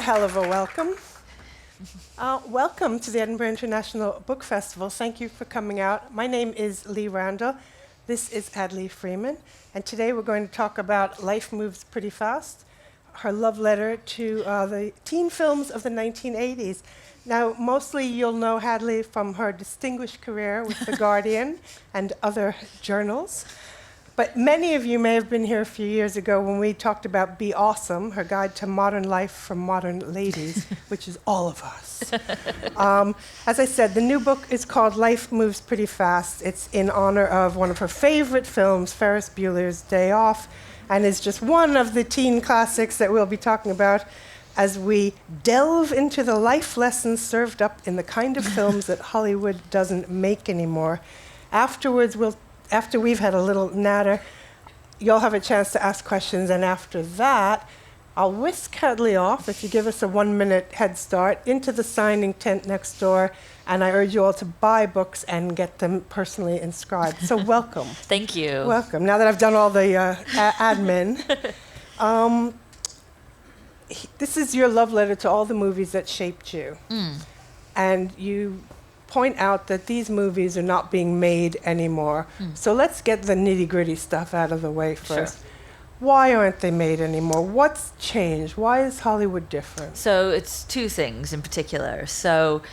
hell of a welcome. Welcome to the Edinburgh International Book Festival. Thank you for coming out. My name is Lee Randall. This is Hadley Freeman. And today we're going to talk about Life Moves Pretty Fast, her love letter to the teen films of the 1980s. Now, mostly you'll know Hadley from her distinguished career with The Guardian and other journals. But many of you may have been here a few years ago when we talked about Be Awesome, her guide to modern life for modern ladies, which is all of us. As I said, the new book is called Life Moves Pretty Fast. It's in honor of one of her favorite films, Ferris Bueller's Day Off, and is just one of the teen classics that we'll be talking about as we delve into the life lessons served up in the kind of films that Hollywood doesn't make anymore. Afterwards, after we've had a little natter, you'll have a chance to ask questions, and after that, I'll whisk Hadley off, if you give us a 1-minute head start, into the signing tent next door, and I urge you all to buy books and get them personally inscribed. So welcome. Thank you. Welcome. Now that I've done all the admin, this is your love letter to all the movies that shaped you. And you point out that these movies are not being made anymore. So let's get the nitty-gritty stuff out of the way first. Sure. Why aren't they made anymore? What's changed? Why is Hollywood different? So it's two things in particular. So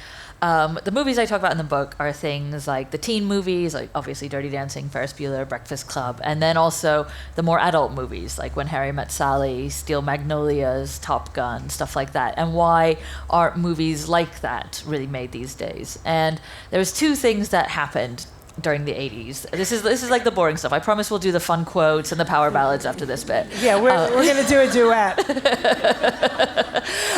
the movies I talk about in the book are things like the teen movies, like obviously Dirty Dancing, Ferris Bueller, Breakfast Club, and then also the more adult movies, like When Harry Met Sally, Steel Magnolias, Top Gun, stuff like that. And why aren't movies like that really made these days? And there's two things that happened during the 80s. This is like the boring stuff. I promise we'll do the fun quotes and the power ballads after this bit. Yeah, we're going to do a duet.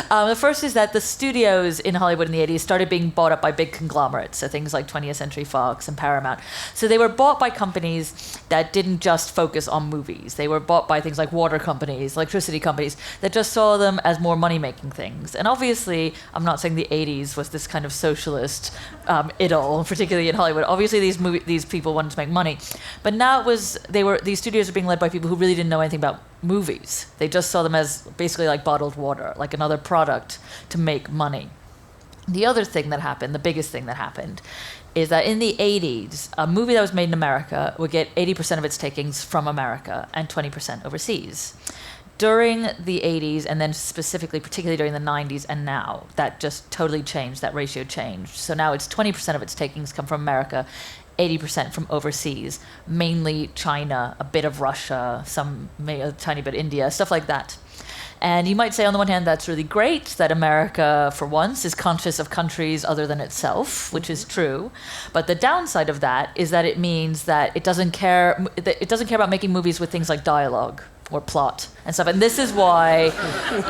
The first is that the studios in Hollywood in the 80s started being bought up by big conglomerates, so things like 20th Century Fox and Paramount. So they were bought by companies that didn't just focus on movies. They were bought by things like water companies, electricity companies, that just saw them as more money-making these. And obviously, I'm not saying the 80s was this kind of socialist idyll, particularly in Hollywood. Obviously, these people wanted to make money, but now these studios are being led by people who really didn't know anything about movies. They just saw them as basically like bottled water, like another product to make money. The other thing that happened, the biggest thing that happened, is that in the 80s, a movie that was made in America would get 80% of its takings from America and 20% overseas. During the 80s, and then specifically, particularly during the 90s and now, that just totally changed, that ratio changed. So now it's 20% of its takings come from America, 80% from overseas, mainly China, a bit of Russia, a tiny bit India, stuff like that. And you might say, on the one hand, that's really great that America, for once, is conscious of countries other than itself, which is true. But the downside of that is that it means that it doesn't care about making movies with things like dialogue or plot and stuff. And this is why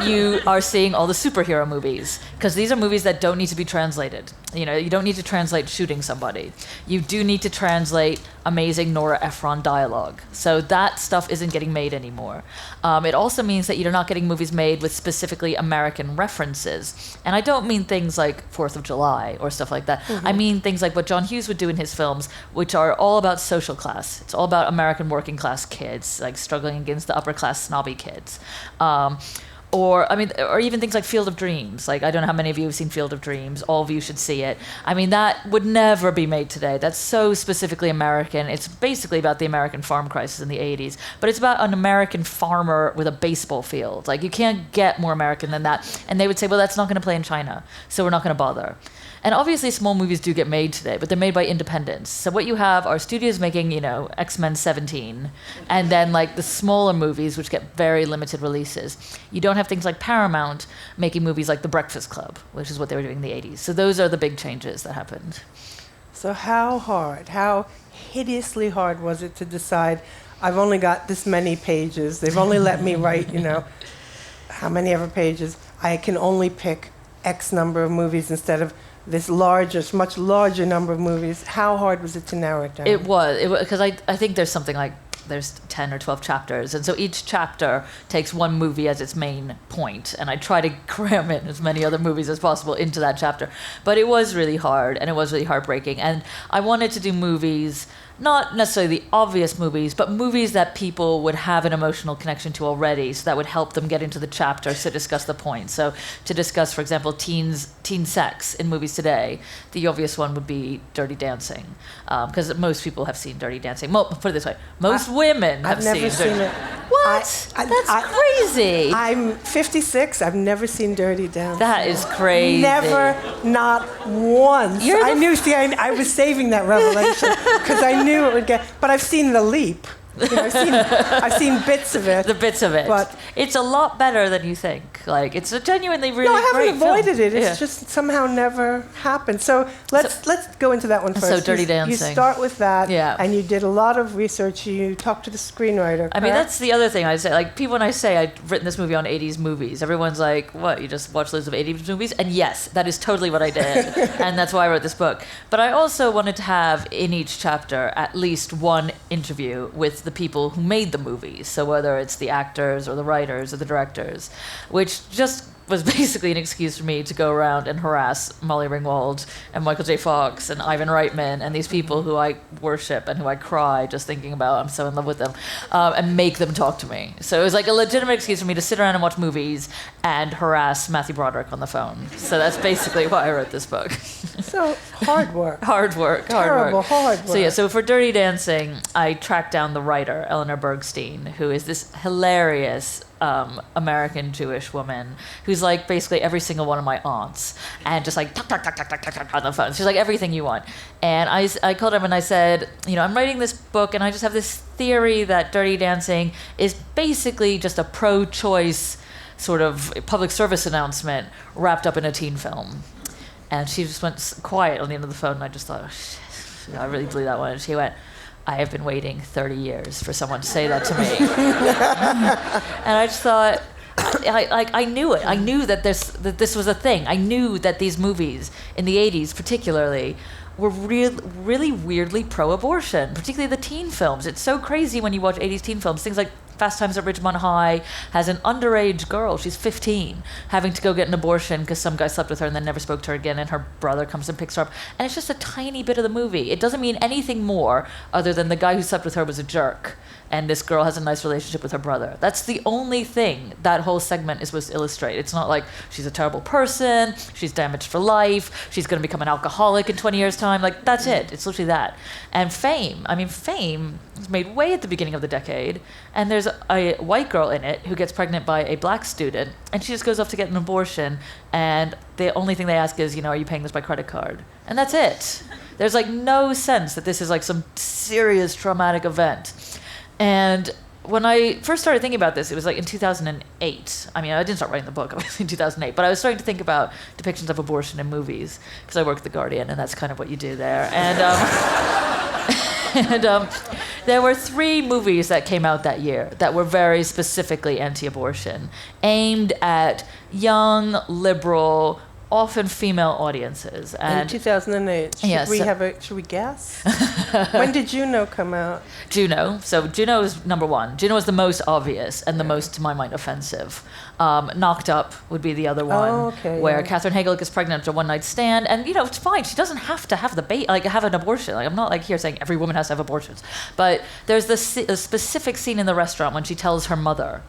you are seeing all the superhero movies, because these are movies that don't need to be translated. You know, you don't need to translate shooting somebody. You do need to translate amazing Nora Ephron dialogue. So that stuff isn't getting made anymore. It also means that you're not getting movies made with specifically American references. And I don't mean things like 4th of July or stuff like that. I mean things like what John Hughes would do in his films, which are all about social class. It's all about American working class kids, like struggling against the upper class snobby kids. Or even things like Field of Dreams. Like, I don't know how many of you have seen Field of Dreams. All of you should see it. I mean, that would never be made today. That's so specifically American. It's basically about the American farm crisis in the 80s. But it's about an American farmer with a baseball field. Like, you can't get more American than that. And they would say, well, that's not going to play in China, so we're not going to bother. And obviously small movies do get made today, but they're made by independents. So what you have are studios making, X-Men 17, and then like the smaller movies, which get very limited releases. You don't have things like Paramount making movies like The Breakfast Club, which is what they were doing in the 80s. So those are the big changes that happened. So how hideously hard was it to decide, I've only got this many pages, they've only let me write, how many ever pages, I can only pick X number of movies instead of this much larger number of movies. How hard was it to narrow it down? It was, because I think there's something like, there's 10 or 12 chapters, and so each chapter takes one movie as its main point, and I try to cram in as many other movies as possible into that chapter. But it was really hard, and it was really heartbreaking, and I wanted to do movies not necessarily the obvious movies, but movies that people would have an emotional connection to already, so that would help them get into the chapters to discuss the points. So to discuss, for example, teen sex in movies today, the obvious one would be Dirty Dancing, because most people have seen Dirty Dancing. Put it this way, most women have I've never seen it. What? That's crazy. I'm 56. I've never seen Dirty Dancing. That is crazy. Never, not once. I was saving that revelation because I knew it would get. But I've seen The Leap. I've seen bits of it. The bits of it. But it's a lot better than you think. Like, it's a genuinely really great No, I haven't avoided film. it. It's just somehow never happened. So let's go into that one first. So Dirty Dancing. You start with that, Yeah. and you did a lot of research. You talked to the screenwriter. I mean, that's the other thing I say. Like, people, when I say I've written this movie on 80s movies, everyone's like, what, you just watch loads of 80s movies? And yes, that is totally what I did. And that's why I wrote this book. But I also wanted to have, in each chapter, at least one interview with the people who made the movies. So whether it's the actors or the writers or the directors, which just was basically an excuse for me to go around and harass Molly Ringwald and Michael J. Fox and Ivan Reitman and these people who I worship and who I cry just thinking about. I'm so in love with them, and make them talk to me. So it was like a legitimate excuse for me to sit around and watch movies and harass Matthew Broderick on the phone. So that's basically why I wrote this book. So hard work. Hard work. Terrible hard work. So for Dirty Dancing, I tracked down the writer, Eleanor Bergstein, who is this hilarious American Jewish woman who's like basically every single one of my aunts, and just like talk on the phone. She's like everything you want. And I called her and I said, I'm writing this book and I just have this theory that Dirty Dancing is basically just a pro-choice sort of public service announcement wrapped up in a teen film. And she just went quiet on the end of the phone, and I just thought, oh, shit, I really blew that one. And she went, I have been waiting 30 years for someone to say that to me. And I just thought, I knew it. I knew that this was a thing. I knew that these movies in the 80s particularly were really weirdly pro-abortion, particularly the teen films. It's so crazy when you watch 80s teen films. Things like Fast Times at Ridgemont High has an underage girl, she's 15, having to go get an abortion because some guy slept with her and then never spoke to her again, and her brother comes and picks her up. And it's just a tiny bit of the movie. It doesn't mean anything more other than the guy who slept with her was a jerk, and this girl has a nice relationship with her brother. That's the only thing that whole segment is supposed to illustrate. It's not like she's a terrible person, she's damaged for life, she's going to become an alcoholic in 20 years' time. Like, that's it. It's literally that. And Fame was made way at the beginning of the decade, and there's a white girl in it who gets pregnant by a black student, and she just goes off to get an abortion, and the only thing they ask is, are you paying this by credit card? And that's it. There's like no sense that this is like some serious traumatic event. And when I first started thinking about this, it was like in 2008. I mean, I didn't start writing the book, obviously, in 2008, but I was starting to think about depictions of abortion in movies, because I work at The Guardian, and that's kind of what you do there. And there were 3 movies that came out that year that were very specifically anti-abortion, aimed at young, liberal, often female audiences. And in 2008. Should we guess? When did Juno come out? Juno. So Juno is number 1. Juno is the most obvious and the most, to my mind, offensive. Knocked Up would be the other one, where Katherine Hagel gets pregnant after a one-night stand, and it's fine. She doesn't have to have have an abortion. Like, I'm not like here saying every woman has to have abortions, but there's a specific scene in the restaurant when she tells her mother,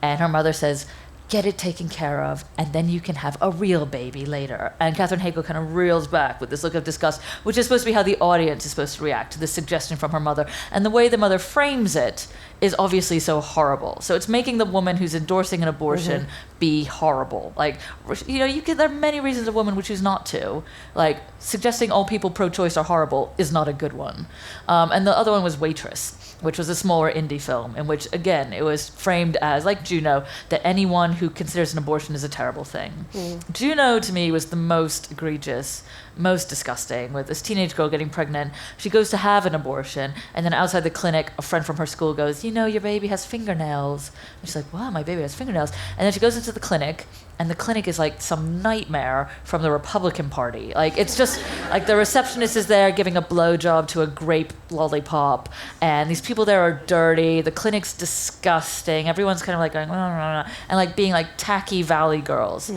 and her mother says, get it taken care of, and then you can have a real baby later. And Katherine Hagel kind of reels back with this look of disgust, which is supposed to be how the audience is supposed to react to this suggestion from her mother. And the way the mother frames it is obviously so horrible. So it's making the woman who's endorsing an abortion be horrible. Like, there are many reasons a woman would choose not to. Like, suggesting all people pro-choice are horrible is not a good one. And the other one was Waitress, which was a smaller indie film in which, again, it was framed as, like Juno, that anyone who considers an abortion is a terrible thing. Juno, to me, was the most egregious, most disgusting, with this teenage girl getting pregnant. She goes to have an abortion, and then outside the clinic, a friend from her school goes, your baby has fingernails. And she's like, wow, my baby has fingernails. And then she goes into the clinic, and the clinic is like some nightmare from the Republican Party. Like, it's just like the receptionist is there giving a blowjob to a grape lollipop, and these people there are dirty. The clinic's disgusting. Everyone's kind of like going, and like being like tacky Valley girls.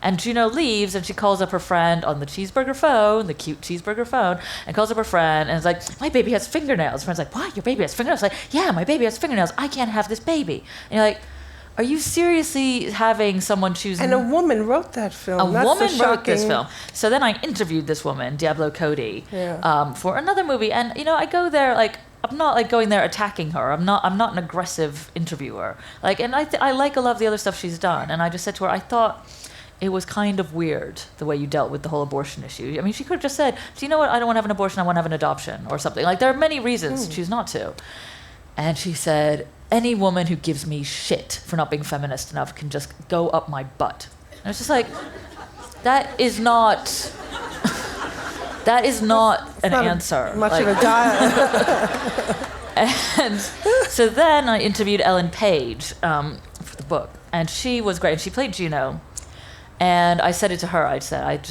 And Juno leaves, and she calls up her friend on the cheeseburger phone, the cute cheeseburger phone, and calls up her friend, and is like, my baby has fingernails. Friend's like, what? Your baby has fingernails? Like, yeah, my baby has fingernails. I can't have this baby. And you're like, are you seriously having someone choose? And a woman wrote that film. A That's woman so wrote this shocking. film. So then I interviewed this woman, Diablo Cody, Yeah. for another movie. And, I go there, like, I'm not, like, going there attacking her. I'm not an aggressive interviewer. Like, and I like a lot of the other stuff she's done. And I just said to her, I thought it was kind of weird the way you dealt with the whole abortion issue. I mean, she could have just said, do you know what? I don't want to have an abortion. I want to have an adoption or something. Like, there are many reasons to choose not to. And she said, any woman who gives me shit for not being feminist enough can just go up my butt. And it's just like, that is not an answer. Much Like, of a diet. and so then I interviewed Ellen Page for the book, and she was great. And she played Juno. And I said it to her. I said,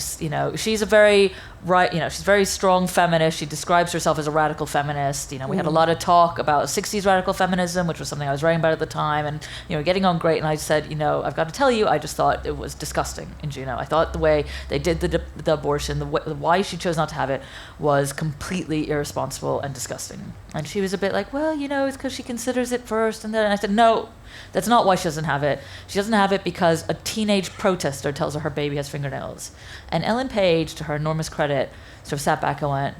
she's a very she's a very strong feminist. She describes herself as a radical feminist. We had a lot of talk about 60s radical feminism, which was something I was writing about at the time, and getting on great. And I said, I've got to tell you, I just thought it was disgusting in Juno. I thought the way they did the abortion, why she chose not to have it, was completely irresponsible and disgusting. And she was a bit like, well, it's because she considers it first, and then I said, no. That's not why she doesn't have it. She doesn't have it because a teenage protester tells her baby has fingernails. And Ellen Page, to her enormous credit, sort of sat back and went,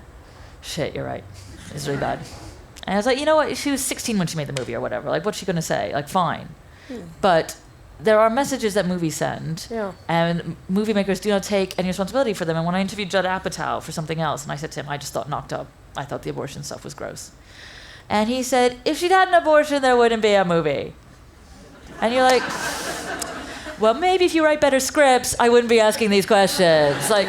shit, you're right. It's really bad. And I was like, you know what? She was 16 when she made the movie or whatever. Like, what's she going to say? Like, fine. But there are messages that movies send, and movie makers do not take any responsibility for them. And when I interviewed Judd Apatow for something else, and I said to him, I just thought Knocked Up. I thought the abortion stuff was gross. And he said, if she'd had an abortion, there wouldn't be a movie. And you're like, well, maybe if you write better scripts, I wouldn't be asking these questions. Like,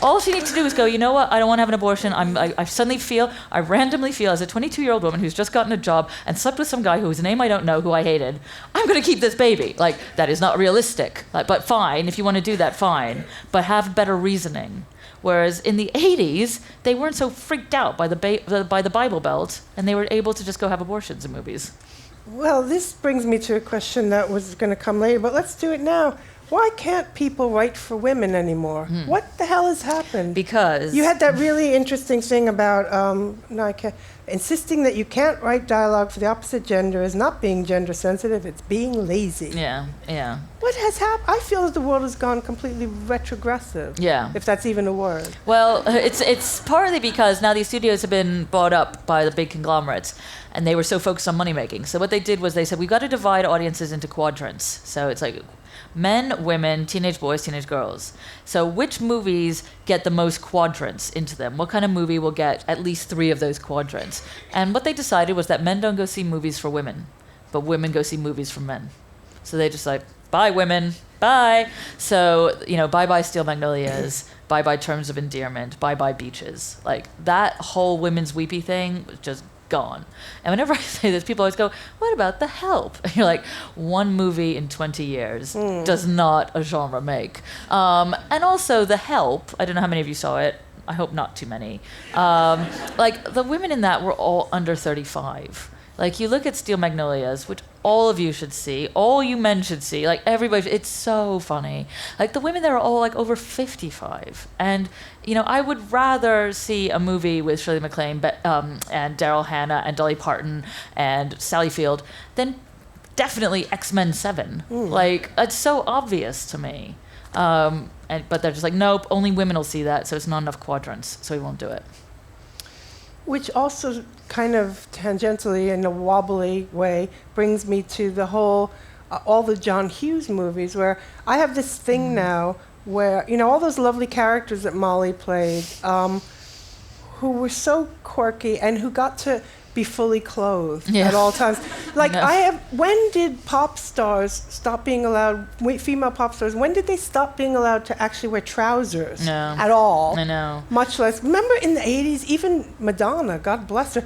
all she needs to do is go, you know what? I don't want to have an abortion. I randomly feel, as a 22-year-old woman who's just gotten a job and slept with some guy whose name I don't know, who I hated, I'm going to keep this baby. Like, that is not realistic. Like, but fine, if you want to do that, fine. But have better reasoning. Whereas in the 80s, they weren't so freaked out by the Bible Belt, and they were able to just go have abortions in movies. Well, this brings me to a question that was going to come later, but let's do it now. Why can't people write for women anymore? What the hell has happened? Because you had that really interesting thing about insisting that you can't write dialogue for the opposite gender is not being gender sensitive, it's being lazy. Yeah. What has happened? I feel that the world has gone completely retrogressive. Yeah. If that's even a word. Well, it's partly because now these studios have been bought up by the big conglomerates, and they were so focused on money making. So what they did was they said, we've got to divide audiences into quadrants. So it's like men, women, teenage boys, teenage girls. So which movies get the most quadrants into them? What kind of movie will get at least 3 of those quadrants? And what they decided was that men don't go see movies for women, but women go see movies for men. So they just like, bye women, bye. So, bye-bye Steel Magnolias, bye-bye Terms of Endearment, bye-bye Beaches. Like, that whole women's weepy thing was just gone. And whenever I say this, people always go, what about The Help? And you're like, one movie in 20 years does not a genre make. And also The Help, I don't know how many of you saw it. I hope not too many. Like, the women in that were all under 35. Like, you look at Steel Magnolias, which all of you should see, all you men should see, like, everybody, it's so funny. Like, the women there are all, like, over 55. And, I would rather see a movie with Shirley MacLaine and Daryl Hannah and Dolly Parton and Sally Field than definitely X-Men 7. Like, it's so obvious to me. But they're just like, nope, only women will see that, so it's not enough quadrants, so we won't do it. Which also kind of tangentially, in a wobbly way, brings me to the whole, all the John Hughes movies, where I have this thing now where, all those lovely characters that Molly played, who were so quirky and who got to be fully clothed at all times. Like, when did pop stars stop being allowed, female pop stars, when did they stop being allowed to actually wear trousers at all? I know. Much less, remember in the 80s, even Madonna, God bless her,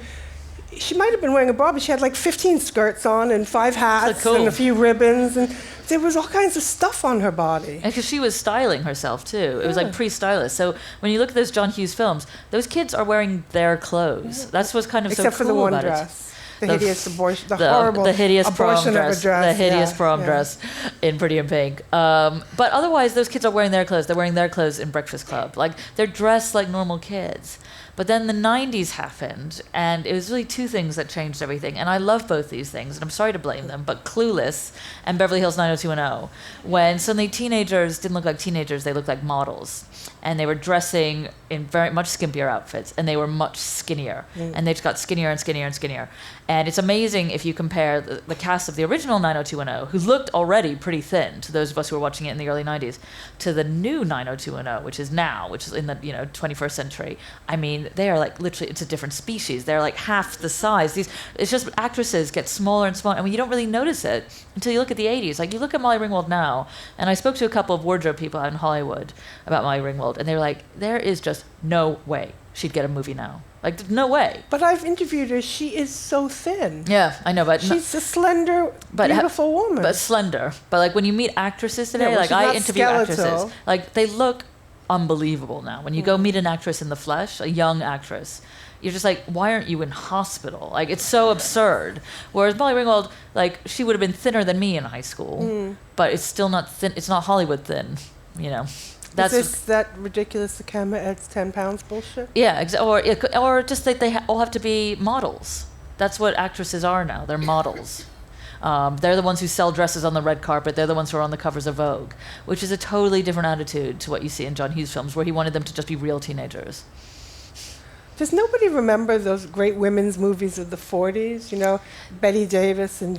she might have been wearing a bra, but she had like 15 skirts on and 5 hats so cool. and a few ribbons, and there was all kinds of stuff on her body. Because she was styling herself too. It was like pre-stylist. So when you look at those John Hughes films, those kids are wearing their clothes. That's what's kind of Except so cool for the one about dress. The hideous abortion, the horrible hideous abortion prom of a dress. the hideous prom dress in Pretty in Pink. But otherwise, those kids are wearing their clothes. They're wearing their clothes in Breakfast Club. Like, they're dressed like normal kids. But then the 90s happened, and it was really two things that changed everything. And I love both these things, and I'm sorry to blame them, but Clueless and Beverly Hills 90210, when suddenly teenagers didn't look like teenagers, they looked like models. And they were dressing in very much skimpier outfits, and they were much skinnier. And they just got skinnier and skinnier and skinnier. And it's amazing if you compare the cast of the original 90210, who looked already pretty thin to those of us who were watching it in the early 90s, to the new 90210, which is now, which is in the 21st century. I mean, they are like literally, it's a different species. They're like half the size. It's just actresses get smaller and smaller. I mean, you don't really notice it until you look at the 80s. Like, you look at Molly Ringwald now, and I spoke to a couple of wardrobe people out in Hollywood about Molly Ringwald, and they were like, there is just no way she'd get a movie now. Like, no way. But I've interviewed her. She is so thin. Yeah, I know, but she's a slender, beautiful woman. But slender. But like, when you meet actresses today, well, like I interview skeletal. actresses, like they look unbelievable now. When you go meet an actress in the flesh, a young actress, you're just like, why aren't you in hospital? Like, it's so absurd. Whereas Molly Ringwald, like, she would have been thinner than me in high school, but it's still not thin. It's not Hollywood thin, That's is this that ridiculous the camera adds 10 pounds bullshit? Yeah, or just like they all have to be models. That's what actresses are now. They're models. They're the ones who sell dresses on the red carpet. They're the ones who are on the covers of Vogue, which is a totally different attitude to what you see in John Hughes films, where he wanted them to just be real teenagers. Does nobody remember those great women's movies of the 40s? Betty Davis and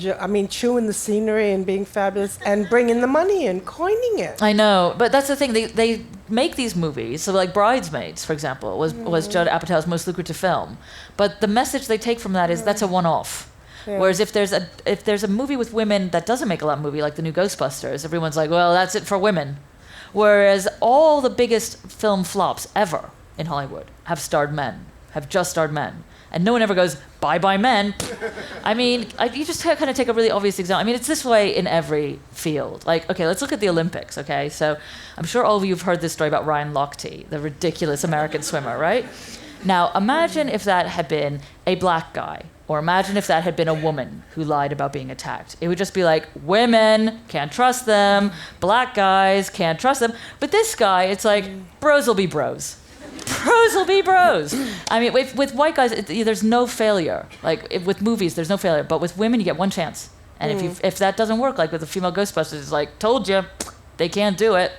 chewing the scenery and being fabulous and bringing the money and coining it. I know, but that's the thing. They make these movies. So, like Bridesmaids, for example, was Judd Apatow's most lucrative film. But the message they take from that is that's a one-off. Yeah. Whereas if there's a movie with women that doesn't make a lot of movie, like the new Ghostbusters, everyone's like, well, that's it for women. Whereas all the biggest film flops ever in Hollywood have just starred men. And no one ever goes, bye-bye men. I mean, you just kind of take a really obvious example. I mean, it's this way in every field. Like, okay, let's look at the Olympics, okay? So I'm sure all of you have heard this story about Ryan Lochte, the ridiculous American swimmer, right? Now, imagine if that had been a black guy, or imagine if that had been a woman who lied about being attacked. It would just be like, women, can't trust them. Black guys, can't trust them. But this guy, it's like, bros will be bros. Bros will be bros. I mean, with white guys, there's no failure. Like, with movies, there's no failure. But with women, you get one chance. And if that doesn't work, like with the female Ghostbusters, it's like, told you, they can't do it.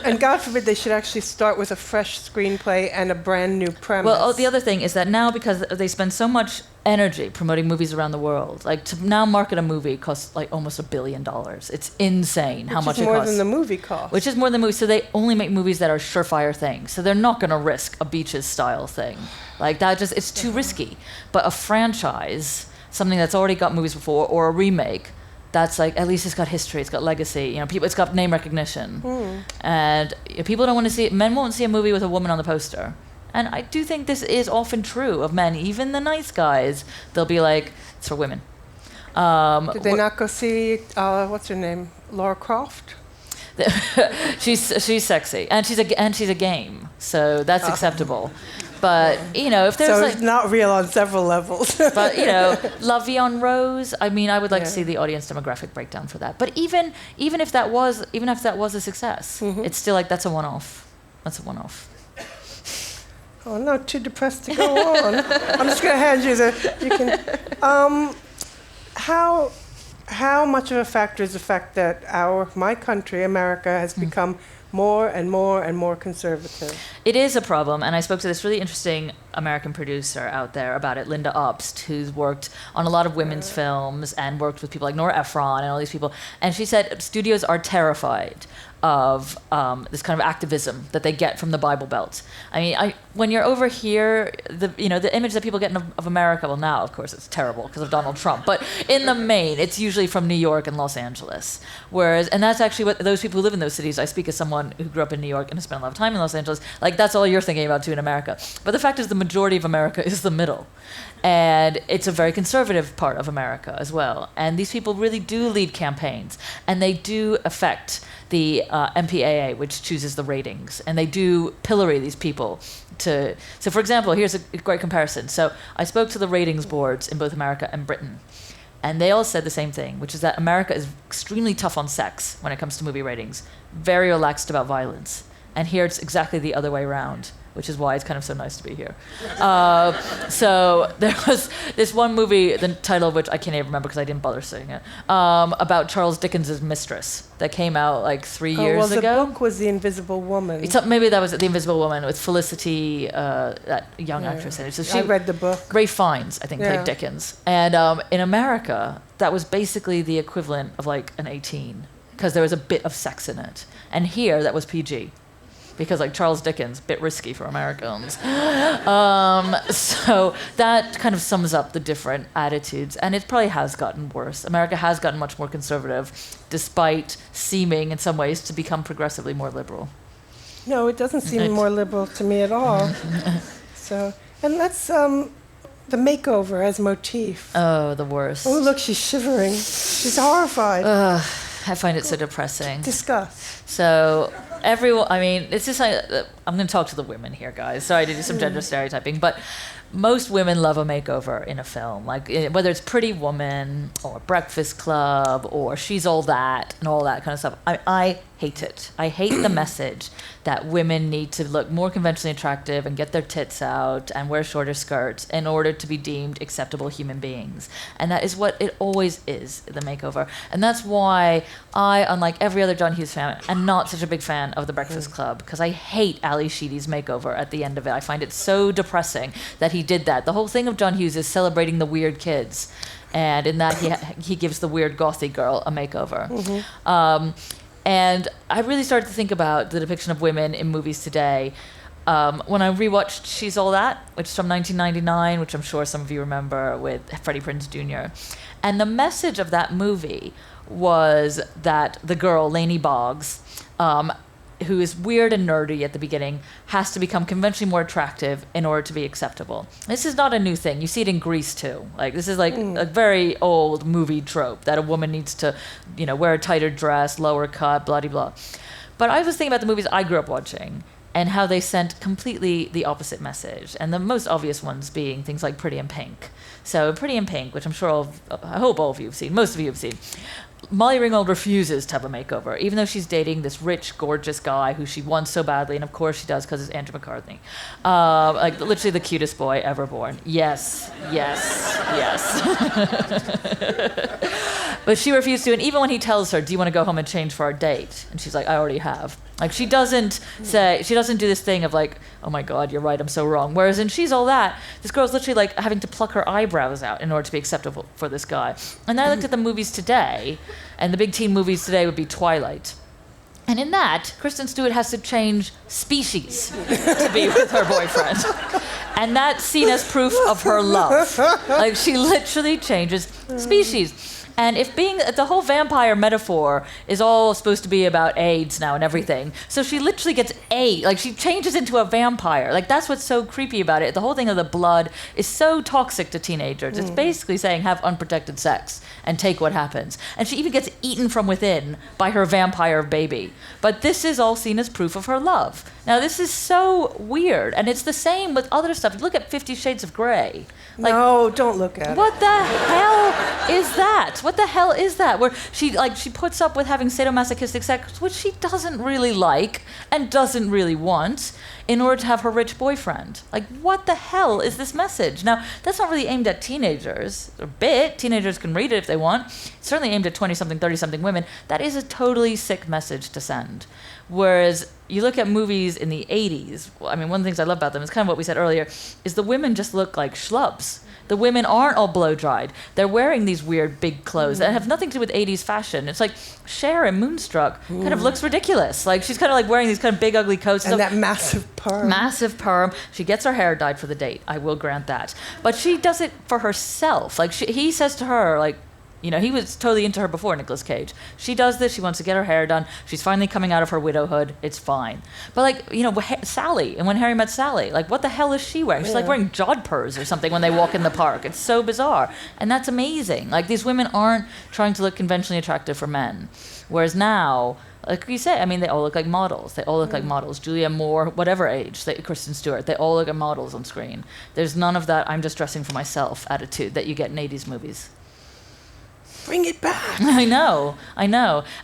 And God forbid they should actually start with a fresh screenplay and a brand new premise. Well, the other thing is that now, because they spend so much energy promoting movies around the world, like to now market a movie costs like almost $1 billion. It's insane how much it costs. Which is more than the movie costs. Which is more than the movie. So they only make movies that are surefire things. So they're not going to risk a Beaches style thing. Like that it's too risky. But a franchise, something that's already got movies before, or a remake, that's like, at least it's got history, it's got legacy, it's got name recognition. And people don't want to see it. Men won't see a movie with a woman on the poster. And I do think this is often true of men, even the nice guys. They'll be like, it's for women. Did they not go see, what's her name, Laura Croft? she's sexy, and she's a game, so that's acceptable. But if there's so it's not real on several levels. But La Vie en Rose. I mean, I would like to see the audience demographic breakdown for that. But even if that was a success, it's still like that's a one-off. That's a one-off. Oh no, too depressed to go on. I'm just going to hand you you can. How much of a factor is the fact that my country, America, has become more and more and more conservative? It is a problem, and I spoke to this really interesting American producer out there about it, Linda Obst, who's worked on a lot of women's films and worked with people like Nora Ephron and all these people. And she said studios are terrified of this kind of activism that they get from the Bible Belt. I mean, when you're over here, the image that people get of America, well, now, of course, it's terrible because of Donald Trump, but in the main, it's usually from New York and Los Angeles. And that's actually what those people who live in those cities, I speak as someone who grew up in New York and has spent a lot of time in Los Angeles, like that's all you're thinking about too in America. But the fact is the majority of America is the middle. And it's a very conservative part of America as well. And these people really do lead campaigns, and they do affect the MPAA, which chooses the ratings, and they do pillory these people. So, for example, here's a great comparison. So I spoke to the ratings boards in both America and Britain, and they all said the same thing, which is that America is extremely tough on sex when it comes to movie ratings, very relaxed about violence. And here it's exactly the other way around, which is why it's kind of so nice to be here. So there was this one movie, the title of which I can't even remember because I didn't bother seeing it, about Charles Dickens's Mistress that came out like 3 years ago. Well, the book was The Invisible Woman. Maybe that was The Invisible Woman with Felicity, that young actress in it. So I read the book. Ray Fiennes, I think, played Dickens. And in America, that was basically the equivalent of like an 18 because there was a bit of sex in it. And here, that was PG. Because like Charles Dickens, a bit risky for Americans. So that kind of sums up the different attitudes. And it probably has gotten worse. America has gotten much more conservative, despite seeming in some ways to become progressively more liberal. No, it doesn't seem more liberal to me at all. So, and let's, the makeover as motif. Oh, the worst. Oh, look, she's shivering. She's horrified. I find it so depressing. Discuss. So everyone, I mean, it's just like, I'm going to talk to the women here, guys. Sorry to do some gender stereotyping, but most women love a makeover in a film. Like whether it's Pretty Woman or Breakfast Club or She's All That and all that kind of stuff. I hate it. I hate the message that women need to look more conventionally attractive and get their tits out and wear shorter skirts in order to be deemed acceptable human beings. And that is what it always is, the makeover. And that's why I, unlike every other John Hughes fan, am not such a big fan of The Breakfast Club, because I hate Ali Sheedy's makeover at the end of it. I find it so depressing that he did that. The whole thing of John Hughes is celebrating the weird kids. And in that, he gives the weird gothy girl a makeover. And I really started to think about the depiction of women in movies today when I rewatched She's All That, which is from 1999, which I'm sure some of you remember, with Freddie Prinze Jr. And the message of that movie was that the girl, Lainey Boggs, who is weird and nerdy at the beginning, has to become conventionally more attractive in order to be acceptable. This is not a new thing. You see it in Grease too. Like this is like a very old movie trope that a woman needs to, wear a tighter dress, lower cut, blah blah. But I was thinking about the movies I grew up watching and how they sent completely the opposite message. And the most obvious ones being things like Pretty in Pink. So Pretty in Pink, which I'm sure I hope all of you have seen, most of you have seen. Molly Ringwald refuses to have a makeover, even though she's dating this rich, gorgeous guy who she wants so badly, and of course she does because it's Andrew McCartney. Like literally the cutest boy ever born. Yes. But she refused to, and even when he tells her, do you want to go home and change for our date? And she's like, I already have. Like she doesn't do this thing of like, oh my God, you're right, I'm so wrong. Whereas in She's All That, this girl's literally like having to pluck her eyebrows out in order to be acceptable for this guy. And then I looked at the movies today, and the big teen movies today would be Twilight. And in that, Kristen Stewart has to change species to be with her boyfriend. And that's seen as proof of her love. Like she literally changes species. And if the whole vampire metaphor is all supposed to be about AIDS now and everything, so she literally gets AIDS, like she changes into a vampire. Like that's what's so creepy about it. The whole thing of the blood is so toxic to teenagers. It's basically saying have unprotected sex and take what happens. And she even gets eaten from within by her vampire baby. But this is all seen as proof of her love. Now this is so weird, and it's the same with other stuff. Look at 50 Shades of Grey. Like, no, don't look at it. What the hell is that? What the hell is that? Where she puts up with having sadomasochistic sex, which she doesn't really like and doesn't really want, in order to have her rich boyfriend. Like, what the hell is this message? Now, that's not really aimed at teenagers. A bit. Teenagers can read it if they want. It's certainly aimed at 20-something, 30-something women. That is a totally sick message to send. Whereas you look at movies in the 80s, I mean, one of the things I love about them is kind of what we said earlier, is the women just look like schlubs. The women aren't all blow-dried. They're wearing these weird big clothes that have nothing to do with 80s fashion. It's like Cher in Moonstruck kind of looks ridiculous. Like she's kind of like wearing these kind of big ugly coats. And that massive perm. Massive perm. She gets her hair dyed for the date. I will grant that. But she does it for herself. Like he says to her, like, You know, he was totally into her before, Nicolas Cage. She does this. She wants to get her hair done. She's finally coming out of her widowhood. It's fine. But, like, you know, Sally, and When Harry Met Sally, like, what the hell is she wearing? She's, like, wearing jodhpurs or something when they walk in the park. It's so bizarre. And that's amazing. Like, these women aren't trying to look conventionally attractive for men. Whereas now, like you say, I mean, they all look like models. They all look like models. Julia Moore, whatever age, Kristen Stewart, they all look like models on screen. There's none of that I'm just dressing for myself attitude that you get in 80s movies. Bring it back. I know.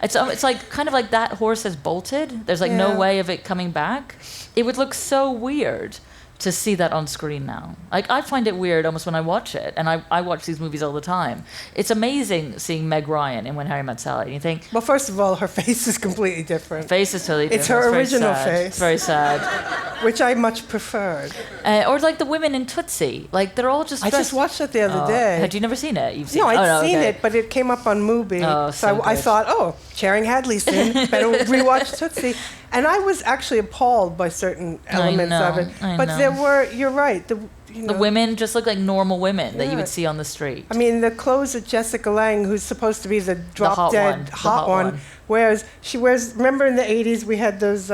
It's like kind of like that horse has bolted. There's like no way of it coming back. It would look so weird to see that on screen now. Like, I find it weird almost when I watch it, and I watch these movies all the time. It's amazing seeing Meg Ryan in When Harry Met Sally, and you think... Well, first of all, her face is completely different. Face is totally different. It's her original face. It's very sad. Which I much preferred. Or like the women in Tootsie. Like, they're all just... I just watched it the other day. Had you never seen it? You've seen No, it? I'd seen it, but it came up on Mubi. Oh, so I thought, Charing Hadley's in, better rewatch Tootsie. And I was actually appalled by certain elements of it. But there were, you're right, the women just look like normal women that you would see on the street. I mean, the clothes of Jessica Lange, who's supposed to be the drop-dead hot one, whereas she wears, remember in the 80s we had those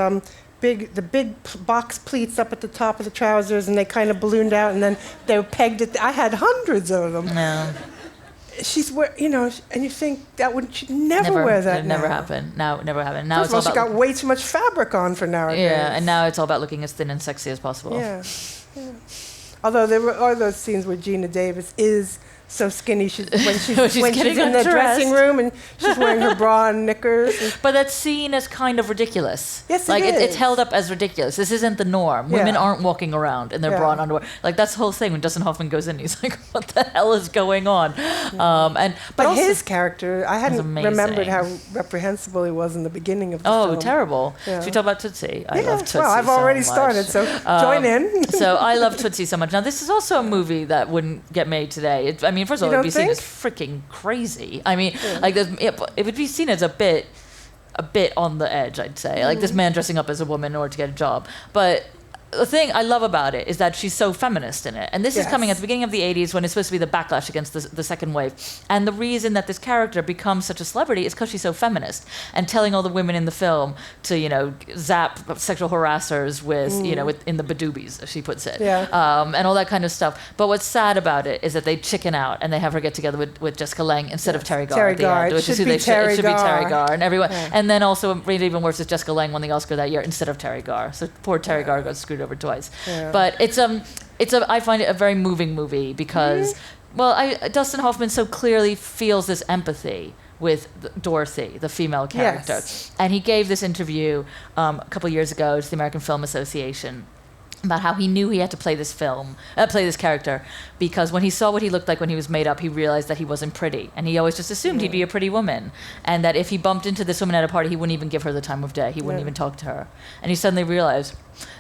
big box pleats up at the top of the trousers, and they kind of ballooned out, and then they were pegged at I had hundreds of them. No. She's and you think she'd never wear that. Never happened. Now it never happened. Now First of all, she got way too much fabric on for nowadays. Yeah, and now it's all about looking as thin and sexy as possible. Yeah. Although there are those scenes where Gina Davis is so skinny when she's in the dressing room and she's wearing her bra and knickers. But that's seen as kind of ridiculous. Yes, like it is. It's held up as ridiculous. This isn't the norm. Women aren't walking around in their bra and underwear. Like, that's the whole thing when Dustin Hoffman goes in. He's like, what the hell is going on? But also, his character, I hadn't amazing. remembered how reprehensible he was in the beginning of the film. Oh, terrible. Yeah. Should we talk about Tootsie? I love Tootsie. Well, I've already started, so join in. So I love Tootsie so much. Now, this is also a movie that wouldn't get made today. I mean, first of all, it would be seen as freaking crazy. I mean, like, it would be seen as a bit on the edge, I'd say. Like, this man dressing up as a woman in order to get a job. But the thing I love about it is that she's so feminist in it. And this is coming at the beginning of the 80s when it's supposed to be the backlash against the second wave. And the reason that this character becomes such a celebrity is because she's so feminist and telling all the women in the film to, you know, zap sexual harassers with, you know, in the badoobies, as she puts it. Yeah. And all that kind of stuff. But what's sad about it is that they chicken out and they have her get together with Jessica Lange instead of Terry Garr at the end. Which is who they should. It should be Terry Garr. And everyone. Yeah. And then also, even worse, is Jessica Lange won the Oscar that year instead of Terry Garr. So poor Terry Garr got screwed over twice. Yeah. But I find it a very moving movie because, Dustin Hoffman so clearly feels this empathy with Dorothy, the female character. Yes. And he gave this interview a couple of years ago to the American Film Association about how he knew he had to play this character because when he saw what he looked like when he was made up, he realized that he wasn't pretty, and he always just assumed he'd be a pretty woman, and that if he bumped into this woman at a party, he wouldn't even give her the time of day. He wouldn't even talk to her, and he suddenly realized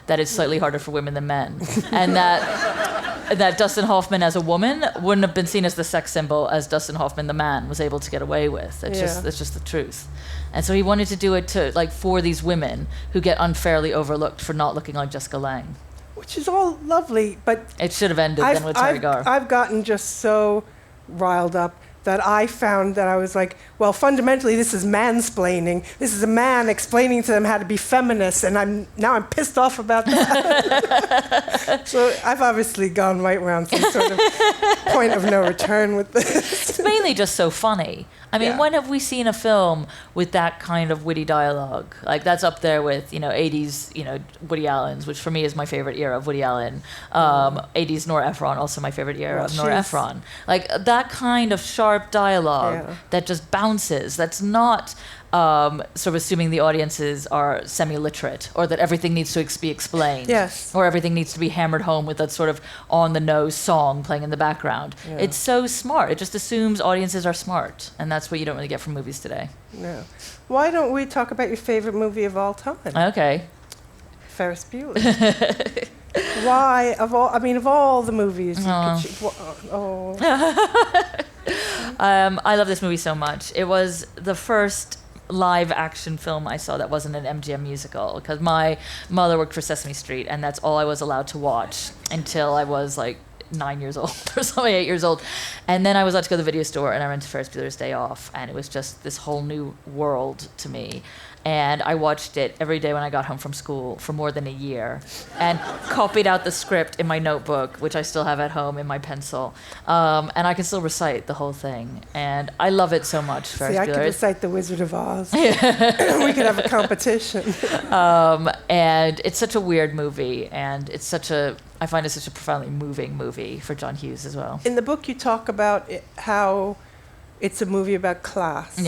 that it's slightly harder for women than men, and that Dustin Hoffman as a woman wouldn't have been seen as the sex symbol as Dustin Hoffman the man was able to get away with. It's just the truth. And so he wanted to do it for these women who get unfairly overlooked for not looking like Jessica Lange. Which is all lovely, but... It should have ended then with Terry Garr. I've gotten just so riled up that I found that I was like, well, fundamentally, this is mansplaining. This is a man explaining to them how to be feminist, and I'm pissed off about that. So I've obviously gone right around some sort of point of no return with this. It's mainly just so funny. I mean, when have we seen a film with that kind of witty dialogue? Like, that's up there with, 80s, Woody Allen's, which for me is my favorite era of Woody Allen. 80s Nora Ephron, also my favorite era of Nora Ephron. Like, that kind of sharp dialogue that just bounces, that's not sort of assuming the audiences are semi-literate or that everything needs to be explained. Yes. Or everything needs to be hammered home with that sort of on-the-nose song playing in the background. Yeah. It's so smart. It just assumes audiences are smart, and that's what you don't really get from movies today. No. Why don't we talk about your favorite movie of all time? Okay. Ferris Bueller. Why, of all the movies you could choose? I love this movie so much. It was the first live action film I saw that wasn't an MGM musical because my mother worked for Sesame Street and that's all I was allowed to watch until I was like 9 years old or something, 8 years old. And then I was allowed to go to the video store, and I rented Ferris Bueller's Day Off, and it was just this whole new world to me. And I watched it every day when I got home from school for more than a year, and copied out the script in my notebook, which I still have at home in my pencil. And I can still recite the whole thing. And I love it so much, Ferris See, I Bueller. could recite The Wizard of Oz. We could have a competition. And it's such a weird movie, and I find it such a profoundly moving movie for John Hughes as well. In the book, you talk about how it's a movie about class,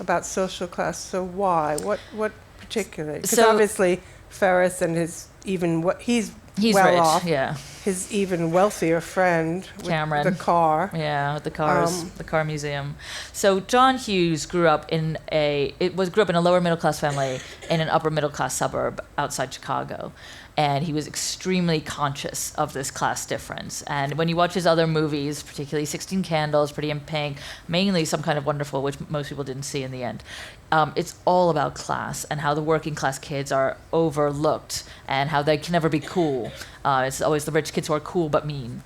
about social class. So why? What particularly? Because obviously Ferris and he's well rich, off. yeah. His even wealthier friend with Cameron. the car. Yeah, with the cars, the car museum. So John Hughes grew up in a lower middle class family in an upper middle class suburb outside Chicago. And he was extremely conscious of this class difference. And when you watch his other movies, particularly 16 Candles, Pretty in Pink, mainly Some Kind of Wonderful, which most people didn't see in the end, it's all about class and how the working class kids are overlooked and how they can never be cool. It's always the rich kids who are cool but mean.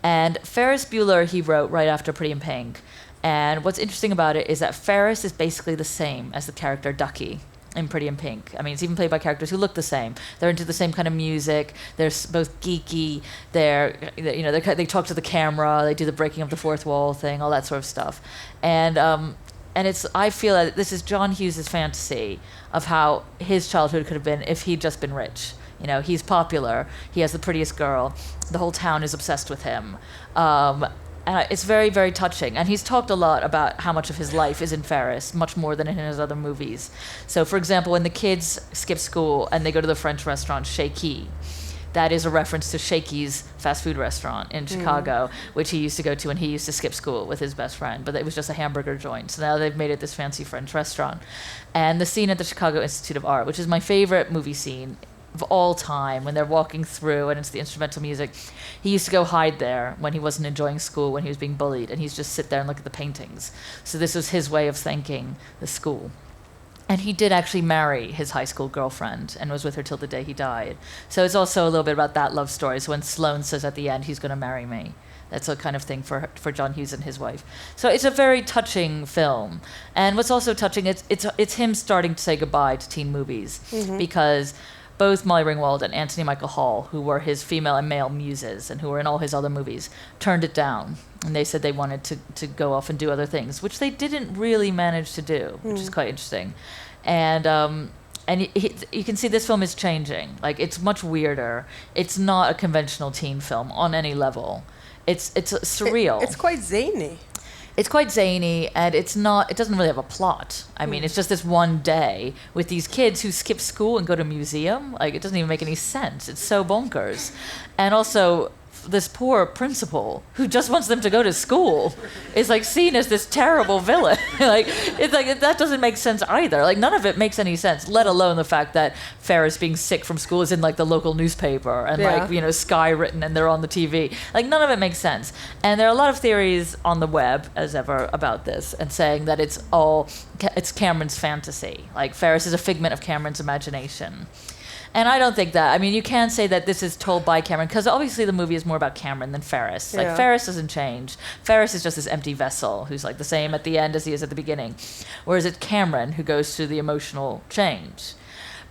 And Ferris Bueller he wrote right after Pretty in Pink. And what's interesting about it is that Ferris is basically the same as the character Ducky in Pretty in Pink. I mean, it's even played by characters who look the same. They're into the same kind of music. They're both geeky. They talk to the camera. They do the breaking of the fourth wall thing, all that sort of stuff. And I feel that this is John Hughes' fantasy of how his childhood could have been if he'd just been rich. You know, he's popular. He has the prettiest girl. The whole town is obsessed with him. And it's very, very touching. And he's talked a lot about how much of his life is in Ferris, much more than in his other movies. So, for example, when the kids skip school and they go to the French restaurant Shaky, that is a reference to Shakey's fast food restaurant in Chicago, which he used to go to when he used to skip school with his best friend. But it was just a hamburger joint. So now they've made it this fancy French restaurant. And the scene at the Chicago Institute of Art, which is my favorite movie scene of all time, when they're walking through and it's the instrumental music. He used to go hide there when he wasn't enjoying school, when he was being bullied, and he'd just sit there and look at the paintings. So this was his way of thanking the school. And he did actually marry his high school girlfriend and was with her till the day he died. So it's also a little bit about that love story. So when Sloane says at the end, he's going to marry me, that's a kind of thing for John Hughes and his wife. So it's a very touching film. And what's also touching, it's him starting to say goodbye to teen movies, because both Molly Ringwald and Anthony Michael Hall, who were his female and male muses and who were in all his other movies, turned it down. And they said they wanted to go off and do other things, which they didn't really manage to do, which is quite interesting. And you can see this film is changing. Like, it's much weirder. It's not a conventional teen film on any level. It's surreal. It's quite zany. It's quite zany, and it doesn't really have a plot. I mean, it's just this one day with these kids who skip school and go to a museum. Like, it doesn't even make any sense. It's so bonkers. And also, this poor principal who just wants them to go to school is like seen as this terrible villain. It's like that doesn't make sense either. Like, none of it makes any sense, let alone the fact that Ferris being sick from school is in like the local newspaper and Sky written and they're on the TV. Like, none of it makes sense. And there are a lot of theories on the web, as ever, about this, and saying that it's Cameron's fantasy. Like, Ferris is a figment of Cameron's imagination. And I don't think that. I mean, you can say that this is told by Cameron, because obviously the movie is more about Cameron than Ferris. Like, Ferris doesn't change. Ferris is just this empty vessel who's like the same at the end as he is at the beginning. Whereas it's Cameron who goes through the emotional change.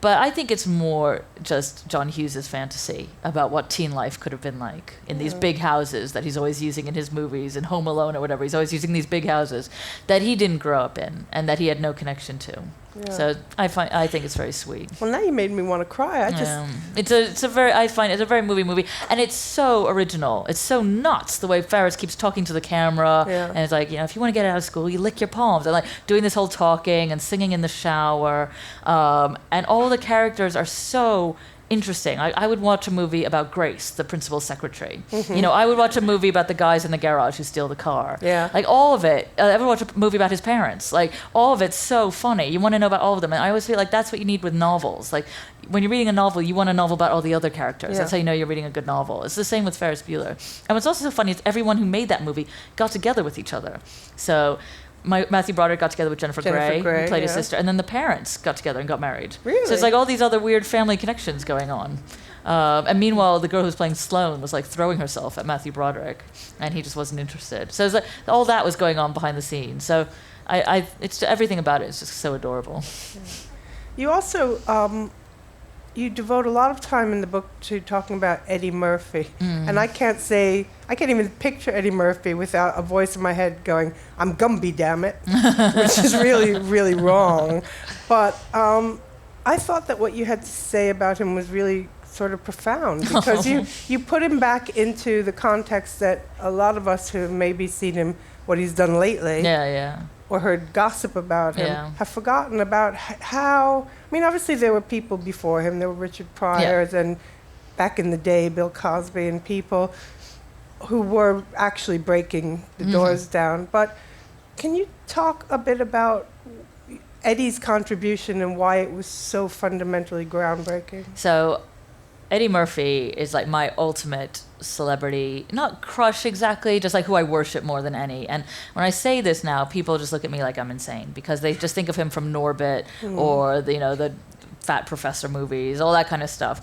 But I think it's more just John Hughes' fantasy about what teen life could have been like in these big houses that he's always using in his movies, in Home Alone or whatever. He's always using these big houses that he didn't grow up in and that he had no connection to. Yeah. So I think it's very sweet. Well, now you made me want to cry. It's a very movie, and it's so original. It's so nuts the way Ferris keeps talking to the camera, and it's like, if you want to get out of school, you lick your palms, and like doing this whole talking and singing in the shower, and all the characters are so interesting. I would watch a movie about Grace, the principal's secretary. I would watch a movie about the guys in the garage who steal the car. Yeah. Like, all of it. I would watch a movie about his parents. Like, all of it's so funny. You want to know about all of them. And I always feel like that's what you need with novels. Like, when you're reading a novel, you want a novel about all the other characters. That's how you know you're reading a good novel. It's the same with Ferris Bueller. And what's also so funny is everyone who made that movie got together with each other. So Matthew Broderick got together with Jennifer Grey, who played his sister, and then the parents got together and got married. Really? So it's like all these other weird family connections going on. And meanwhile, the girl who's playing Sloane was like throwing herself at Matthew Broderick, and he just wasn't interested. So it was like, all that was going on behind the scenes. So it's everything about it is just so adorable. You also you devote a lot of time in the book to talking about Eddie Murphy, and I can't even picture Eddie Murphy without a voice in my head going, "I'm Gumby, damn it," which is really, really wrong. But I thought that what you had to say about him was really sort of profound, because you put him back into the context that a lot of us who have maybe seen him, what he's done lately, or heard gossip about him, have forgotten about how. I mean, obviously there were people before him. There were Richard Pryors and back in the day, Bill Cosby and people who were actually breaking the doors down. But can you talk a bit about Eddie's contribution and why it was so fundamentally groundbreaking? So Eddie Murphy is like my ultimate celebrity, not crush exactly, just like who I worship more than any. And when I say this now, people just look at me like I'm insane, because they just think of him from Norbit or the Fat Professor movies, all that kind of stuff.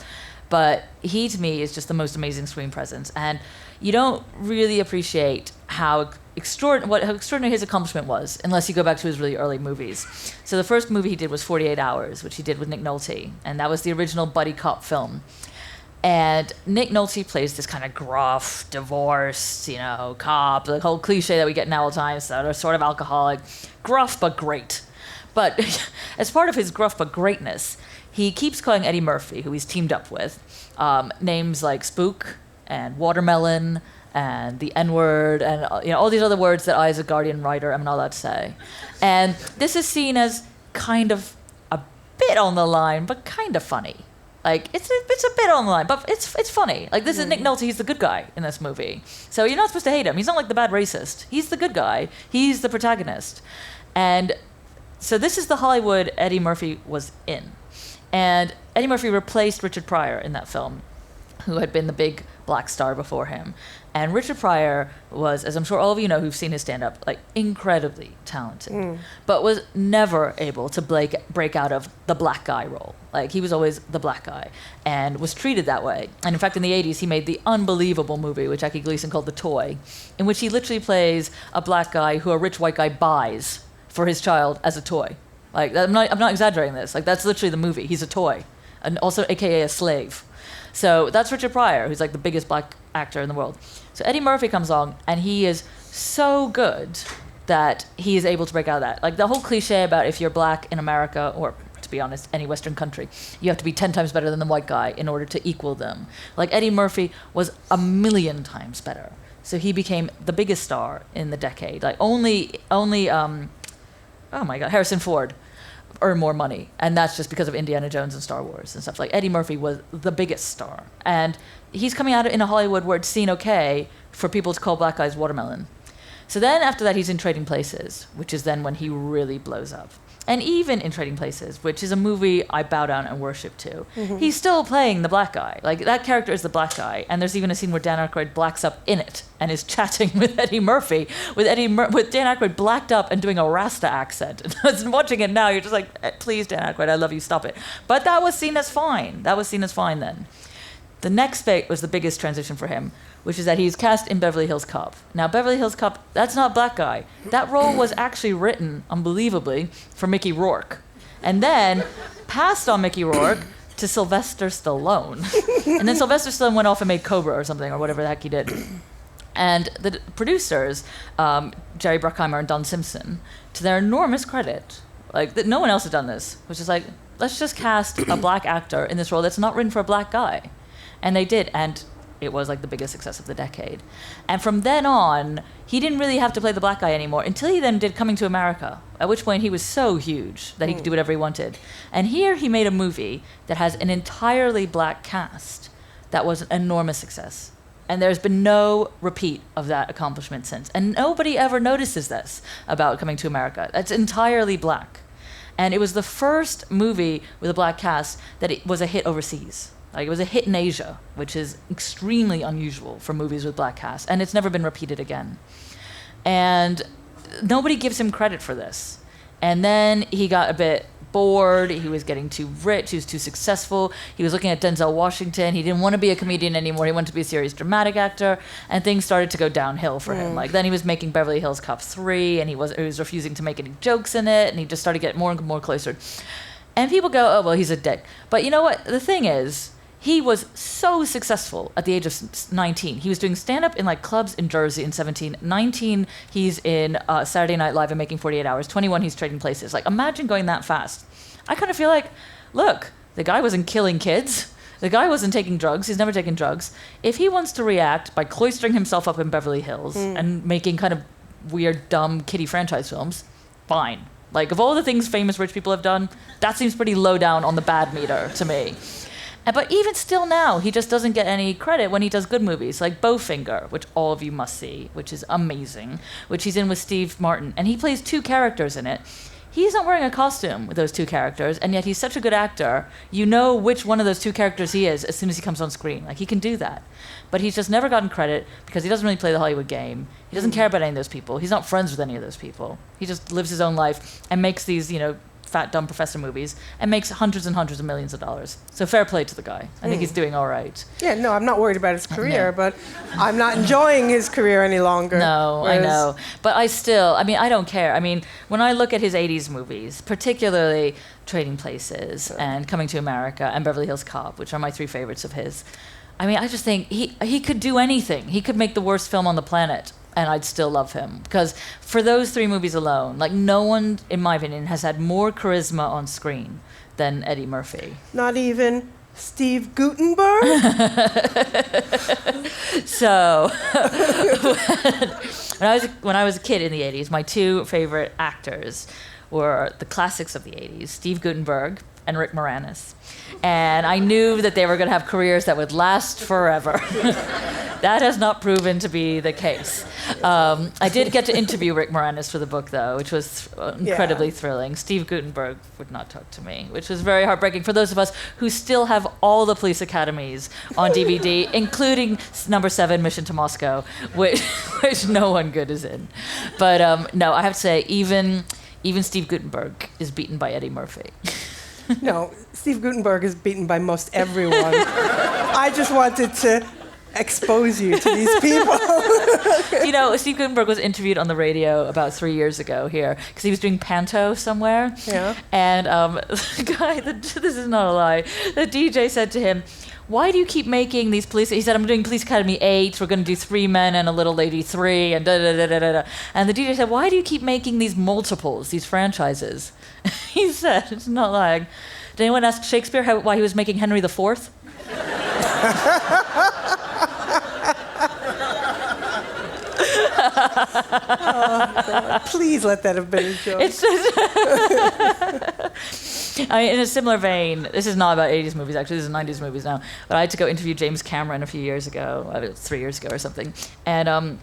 But he, to me, is just the most amazing screen presence. And you don't really appreciate how extraordinary his accomplishment was unless you go back to his really early movies. So the first movie he did was 48 Hours, which he did with Nick Nolte. And that was the original buddy cop film. And Nick Nolte plays this kind of gruff, divorced, cop, the whole cliche that we get now all the time, sort of alcoholic, gruff but great. But as part of his gruff but greatness, he keeps calling Eddie Murphy, who he's teamed up with, names like spook and watermelon and the N-word and all these other words that I, as a Guardian writer, am not allowed to say. And this is seen as kind of a bit on the line, but kind of funny. Like, it's a bit on the line, but it's funny. Like, this is Nick Nolte. He's the good guy in this movie. So you're not supposed to hate him. He's not like the bad racist. He's the good guy. He's the protagonist. And so this is the Hollywood Eddie Murphy was in. And Eddie Murphy replaced Richard Pryor in that film, who had been the big black star before him. And Richard Pryor was, as I'm sure all of you know who've seen his stand-up, like incredibly talented, but was never able to break out of the black guy role. Like, he was always the black guy and was treated that way. And in fact, in the 80s, he made the unbelievable movie with Jackie Gleason called The Toy, in which he literally plays a black guy who a rich white guy buys for his child as a toy. Like, I'm not exaggerating this. Like, that's literally the movie. He's a toy, and also AKA a slave. So that's Richard Pryor, who's like the biggest black actor in the world. So Eddie Murphy comes along, and he is so good that he is able to break out of that. Like, the whole cliche about if you're black in America, or to be honest, any Western country, you have to be 10 times better than the white guy in order to equal them. Like, Eddie Murphy was 1,000,000 times better. So he became the biggest star in the decade. Like, only oh my God, Harrison Ford earn more money, and that's just because of Indiana Jones and Star Wars and stuff. Like, Eddie Murphy was the biggest star, and he's coming out in a Hollywood where it's seen okay for people to call black guys watermelon. So then after that, he's in Trading Places, which is then when he really blows up. And even in Trading Places, which is a movie I bow down and worship to, he's still playing the black guy. Like, that character is the black guy. And there's even a scene where Dan Aykroyd blacks up in it and is chatting with Eddie Murphy, with Dan Aykroyd blacked up and doing a Rasta accent. And watching it now, you're just like, please, Dan Aykroyd, I love you, stop it. But that was seen as fine. That was seen as fine then. The next bit was the biggest transition for him, which is that he's cast in Beverly Hills Cop. Now, Beverly Hills Cop, that's not a black guy. That role was actually written, unbelievably, for Mickey Rourke. And then passed on Mickey Rourke to Sylvester Stallone. And then Sylvester Stallone went off and made Cobra or something, or whatever the heck he did. And the producers, Jerry Bruckheimer and Don Simpson, to their enormous credit, like, no one else had done this, which is like, let's just cast a black actor in this role that's not written for a black guy. And they did, and it was like the biggest success of the decade. And from then on, he didn't really have to play the black guy anymore until he then did Coming to America, at which point he was so huge that he could do whatever he wanted. And here he made a movie that has an entirely black cast that was an enormous success. And there's been no repeat of that accomplishment since. And nobody ever notices this about Coming to America. It's entirely black. And it was the first movie with a black cast that it was a hit overseas. Like, it was a hit in Asia, which is extremely unusual for movies with black casts, and it's never been repeated again. And nobody gives him credit for this. And then he got a bit bored. He was getting too rich. He was too successful. He was looking at Denzel Washington. He didn't want to be a comedian anymore. He wanted to be a serious dramatic actor. And things started to go downhill for him. Like then he was making Beverly Hills Cop 3, and he was refusing to make any jokes in it, and he just started getting more and more cloistered. And people go, oh, well, he's a dick. But you know what? The thing is, he was so successful at the age of 19. He was doing stand-up in like clubs in Jersey in 17. 19, he's in Saturday Night Live and making 48 Hours. 21, he's trading places. Like, imagine going that fast. I kind of feel like, look, the guy wasn't killing kids. The guy wasn't taking drugs. He's never taken drugs. If he wants to react by cloistering himself up in Beverly Hills and making kind of weird, dumb, kiddie franchise films, fine. Like, of all the things famous rich people have done, that seems pretty low down on the bad meter to me. But even still now, he just doesn't get any credit when he does good movies, like Bowfinger, which all of you must see, which is amazing, which he's in with Steve Martin. And he plays two characters in it. He's not wearing a costume with those two characters, and yet he's such a good actor. You know which one of those two characters he is as soon as he comes on screen. Like, he can do that. But he's just never gotten credit because he doesn't really play the Hollywood game. He doesn't care about any of those people. He's not friends with any of those people. He just lives his own life and makes these, fat, dumb professor movies and makes hundreds and hundreds of millions of dollars. So fair play to the guy. I think he's doing all right. Yeah, no, I'm not worried about his career, but I'm not enjoying his career any longer. No, I know. But I don't care. I mean, when I look at his 80s movies, particularly Trading Places and Coming to America and Beverly Hills Cop, which are my three favorites of his, I mean, I just think he could do anything. He could make the worst film on the planet, and I'd still love him. Because for those three movies alone, like, no one, in my opinion, has had more charisma on screen than Eddie Murphy. Not even Steve Guttenberg? So, when I was a kid in the 80s, my two favorite actors were the classics of the 80s, Steve Guttenberg and Rick Moranis. And I knew that they were going to have careers that would last forever. That has not proven to be the case. I did get to interview Rick Moranis for the book, though, which was incredibly thrilling. Steve Guttenberg would not talk to me, which was very heartbreaking for those of us who still have all the police academies on DVD, including number 7, Mission to Moscow, which no one good is in. But no, I have to say, even Steve Guttenberg is beaten by Eddie Murphy. No, Steve Guttenberg is beaten by most everyone. I just wanted to expose you to these people. Steve Guttenberg was interviewed on the radio about 3 years ago here because he was doing panto somewhere. Yeah. And the guy, this is not a lie, the DJ said to him, why do you keep making these police... He said, I'm doing Police Academy 8, we're going to do 3 Men and a Little Lady 3, and da-da-da-da-da-da. And the DJ said, why do you keep making these multiples, these franchises? He said, it's not lying. Did anyone ask Shakespeare why he was making Henry IV? Oh, God. Please let that have been a joke. It's in a similar vein, this is not about 80s movies, actually, this is 90s movies now, but I had to go interview James Cameron a few years ago, 3 years ago or something, and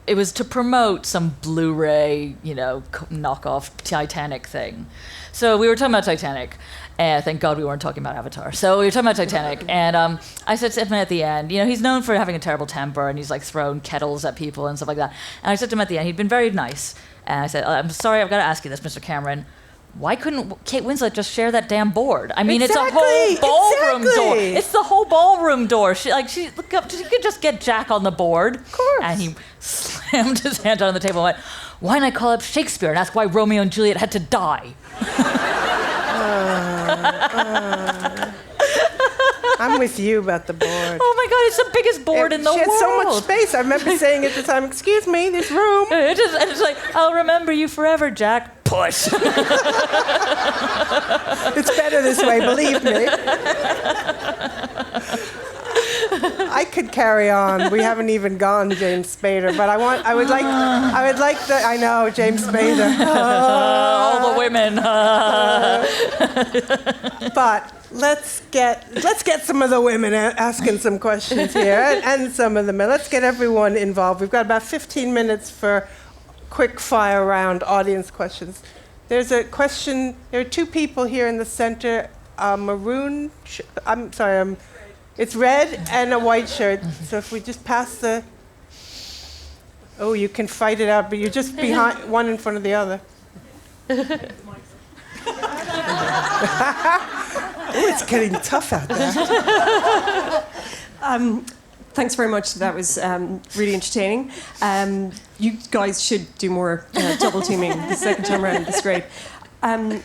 it was to promote some Blu-ray, knockoff Titanic thing. So we were talking about Titanic, and thank God we weren't talking about Avatar. So we were talking about Titanic, and I said to him at the end, he's known for having a terrible temper, and he's like thrown kettles at people and stuff like that. And I said to him at the end, he'd been very nice, and I said, I'm sorry, I've got to ask you this, Mr. Cameron. Why couldn't Kate Winslet just share that damn board? I mean, exactly, it's a whole ballroom door. exactly. It's the whole ballroom door. She could just get Jack on the board. Of course. And he slammed his hand on the table and went, why not call up Shakespeare and ask why Romeo and Juliet had to die? I'm with you about the board. Oh my God, it's the biggest board in the world. She had so much space. I remember saying at the time, excuse me, this room. It's like, I'll remember you forever, Jack. Push. It's better this way, believe me. I could carry on. We haven't even gone James Spader, but I would like I know, James Spader. All the women. But let's get some of the women asking some questions here, and some of the men. Let's get everyone involved. We've got about 15 minutes for quick fire round audience questions. There's a question. There are 2 people here in the center. Maroon. It's red and a white shirt. So if we just pass the. Oh, you can fight it out, but you're just behind one in front of the other. Oh, it's getting tough out there. Thanks very much. That was really entertaining. You guys should do more double teaming the second time around. It's great. I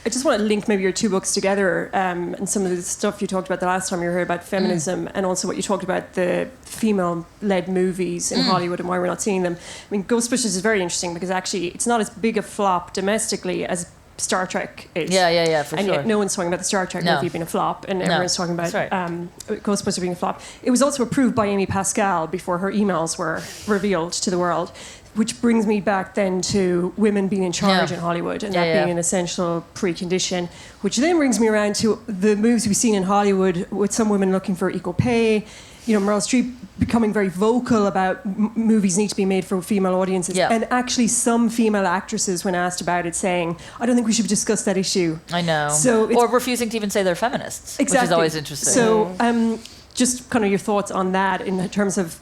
just want to link maybe your two books together and some of the stuff you talked about the last time you were here about feminism and also what you talked about the female-led movies in Hollywood and why we're not seeing them. I mean, Ghostbusters is very interesting because actually it's not as big a flop domestically as Star Trek is. Yeah, for and sure. Yet no one's talking about the Star Trek movie being a flop, and everyone's talking about Ghostbusters being a flop. It was also approved by Amy Pascal before her emails were revealed to the world, which brings me back then to women being in charge in Hollywood and that being an essential precondition, which then brings me around to the moves we've seen in Hollywood with some women looking for equal pay. You know, Meryl Streep becoming very vocal about movies need to be made for female audiences. And actually some female actresses, when asked about it, saying, I don't think we should discuss that issue. I know. So or refusing to even say they're feminists, which is always interesting. So just kind of your thoughts on that in terms of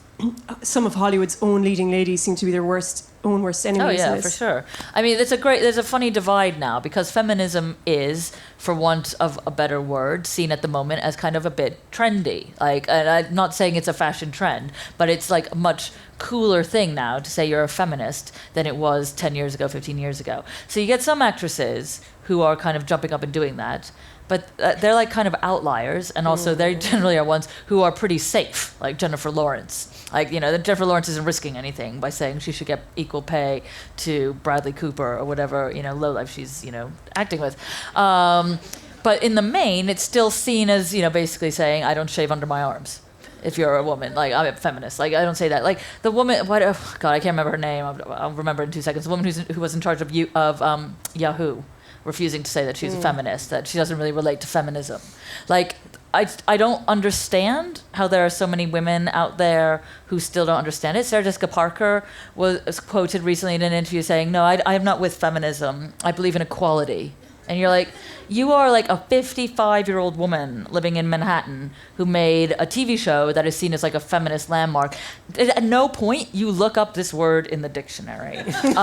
some of Hollywood's own leading ladies seem to be their own worst enemies. Oh yeah, for sure. I mean, there's a funny divide now because feminism is, for want of a better word, seen at the moment as kind of a bit trendy. Like, and I'm not saying it's a fashion trend, but it's like a much cooler thing now to say you're a feminist than it was 10 years ago, 15 years ago. So you get some actresses who are kind of jumping up and doing that. But they're like kind of outliers, and also they generally are ones who are pretty safe, like Jennifer Lawrence. Like, you know, Jennifer Lawrence isn't risking anything by saying she should get equal pay to Bradley Cooper or whatever, you know, lowlife she's, you know, acting with. But in the main, it's still seen as, you know, basically saying, I don't shave under my arms. If you're a woman, like, I'm a feminist. Like, I don't say that. Like, the woman, God, I can't remember her name. I'll remember in 2 seconds. The woman who was in charge of Yahoo, refusing to say that she's a feminist, that she doesn't really relate to feminism. Like, I don't understand how there are so many women out there who still don't understand it. Sarah Jessica Parker was quoted recently in an interview saying, no, I am not with feminism. I believe in equality. And you're like, you are like a 55-year-old woman living in Manhattan who made a TV show that is seen as like a feminist landmark. At no point you look up this word in the dictionary. And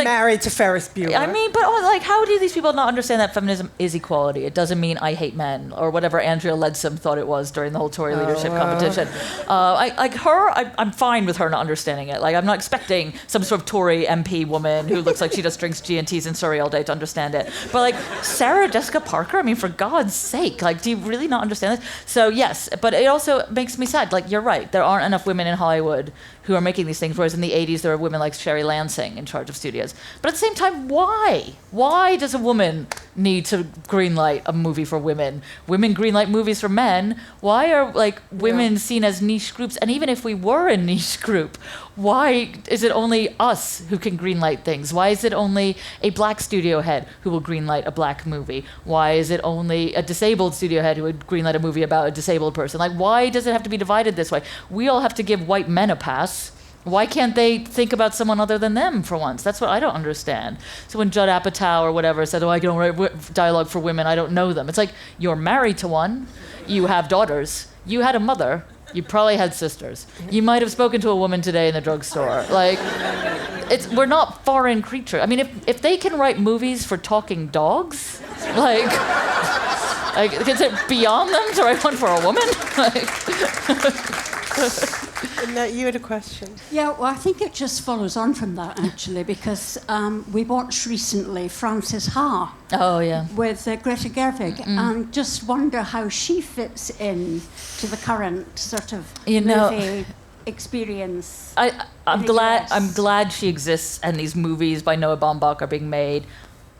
married to Ferris Bueller. I mean, but like, how do these people not understand that feminism is equality? It doesn't mean I hate men or whatever Andrea Leadsom thought it was during the whole Tory leadership competition. I'm fine with her not understanding it. Like, I'm not expecting some sort of Tory MP woman who looks like she just drinks G&Ts in Surrey all day to understand it. But like Sarah Jessica Parker, I mean, for God's sake, like, do you really not understand this? So yes, but it also makes me sad. Like, you're right, there aren't enough women in Hollywood who are making these things, whereas in the 80s there were women like Sherry Lansing in charge of studios. But at the same time, why? Why does a woman need to greenlight a movie for women? Women greenlight movies for men. Why are like women seen as niche groups? And even if we were a niche group, why is it only us who can greenlight things? Why is it only a black studio head who will greenlight a black movie? Why is it only a disabled studio head who would greenlight a movie about a disabled person? Like, why does it have to be divided this way? We all have to give white men a pass. Why can't they think about someone other than them for once? That's what I don't understand. So when Judd Apatow or whatever said, I don't write dialogue for women, I don't know them. It's like, you're married to one, you have daughters, you had a mother, you probably had sisters. You might have spoken to a woman today in the drugstore. Like, we're not foreign creatures. I mean, if they can write movies for talking dogs, like is it beyond them to write one for a woman? No, you had a question. Yeah, well, I think it just follows on from that, actually, because we watched recently Frances Ha. Oh, yeah. With Greta Gerwig, and just wonder how she fits in to the current sort of movie experience. I'm glad she exists, and these movies by Noah Baumbach are being made.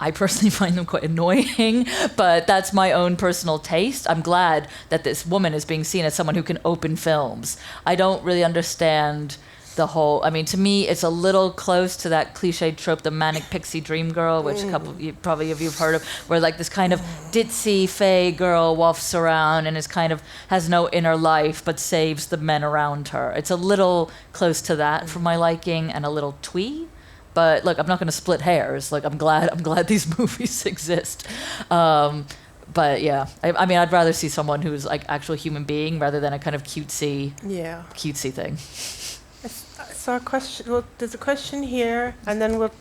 I personally find them quite annoying, but that's my own personal taste. I'm glad that this woman is being seen as someone who can open films. I don't really understand the whole, I mean, to me, it's a little close to that cliched trope, the manic pixie dream girl, which a couple of you, probably of you have heard of, where like this kind of ditzy, fey girl wafts around and is kind of has no inner life, but saves the men around her. It's a little close to that for my liking, and a little twee. But look, I'm not going to split hairs. Like, I'm glad these movies exist. But yeah, I mean, I'd rather see someone who's like actual human being rather than a kind of cutesy thing. I saw a question. Well, there's a question here, and then we'll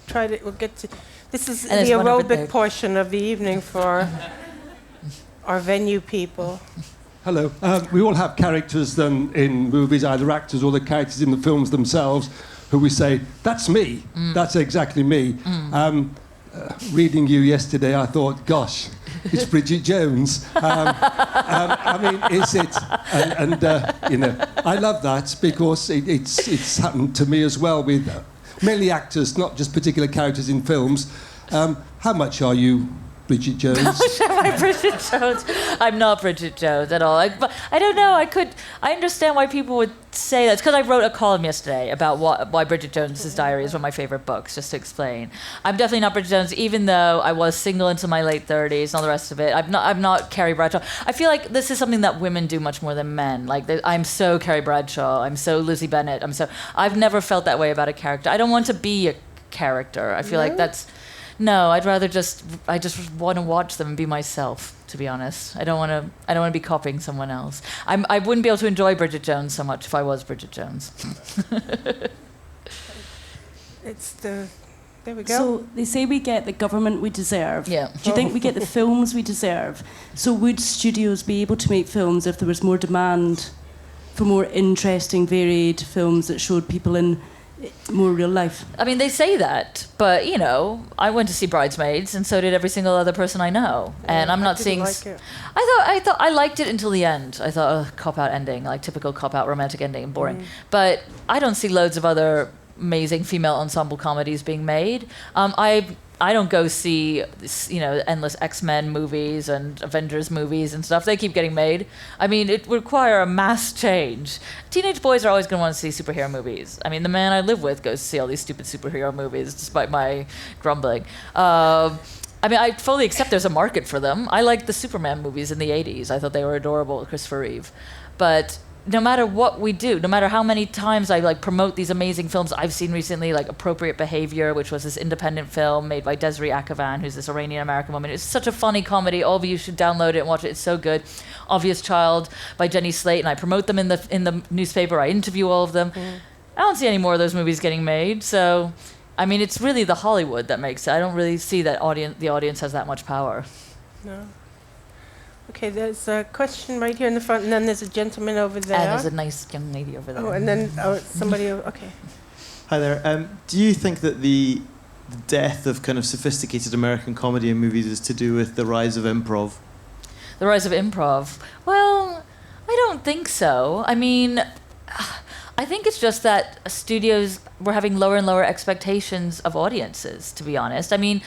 get to. This is And the there's one over there. aerobic portion of the evening for our venue people. Hello. We all have characters in movies, either actors or the characters in the films themselves, who we say, that's me. That's exactly me. Reading you yesterday, I thought, gosh, it's Bridget Jones. I mean, is it? And you know, I love that because it's happened to me as well with mainly actors, not just particular characters in films. How much are you Bridget Jones? Am I Bridget Jones? I'm not Bridget Jones at all. But I don't know. I understand why people would say that. It's because I wrote a column yesterday about why Bridget Jones's Diary is one of my favorite books, just to explain. I'm definitely not Bridget Jones, even though I was single into my late 30s and all the rest of it. I'm not Carrie Bradshaw. I feel like this is something that women do much more than men. Like, I'm so Carrie Bradshaw. I'm so Lizzie Bennett. I've never felt that way about a character. I don't want to be a character. I feel like that's... No, I just want to watch them and be myself, to be honest. I don't want to be copying someone else. I wouldn't be able to enjoy Bridget Jones so much if I was Bridget Jones. There we go. So they say we get the government we deserve. Yeah. Do you think we get the films we deserve? So would studios be able to make films if there was more demand for more interesting, varied films that showed people in more real life? I mean, they say that, but, you know, I went to see Bridesmaids, and so did every single other person I know. And I'm not seeing... Like it. I thought I liked it until the end. I thought, oh, cop-out ending, like typical cop-out romantic ending, boring. But I don't see loads of other amazing female ensemble comedies being made. I don't go see, you know, endless X-Men movies and Avengers movies and stuff. They keep getting made. I mean, it would require a mass change. Teenage boys are always going to want to see superhero movies. I mean, the man I live with goes to see all these stupid superhero movies, despite my grumbling. I mean, I fully accept there's a market for them. I liked the Superman movies in the 80s. I thought they were adorable, Christopher Reeve. But no matter what we do, no matter how many times I promote these amazing films I've seen recently, like Appropriate Behavior, which was this independent film made by Desiree Akavan, who's this Iranian-American woman. It's such a funny comedy. All of you should download it and watch it. It's so good. Obvious Child by Jenny Slate, and I promote them in the newspaper. I interview all of them. I don't see any more of those movies getting made. So, I mean, it's really the Hollywood that makes it. I don't really see that the audience has that much power. No. Okay, there's a question right here in the front, and then there's a gentleman over there. And there's a nice young lady over there. Oh, and then somebody over... Okay. Hi there. Do you think that the death of kind of sophisticated American comedy in movies is to do with the rise of improv? The rise of improv? Well, I don't think so. I mean, I think it's just that studios were having lower and lower expectations of audiences, to be honest. I mean,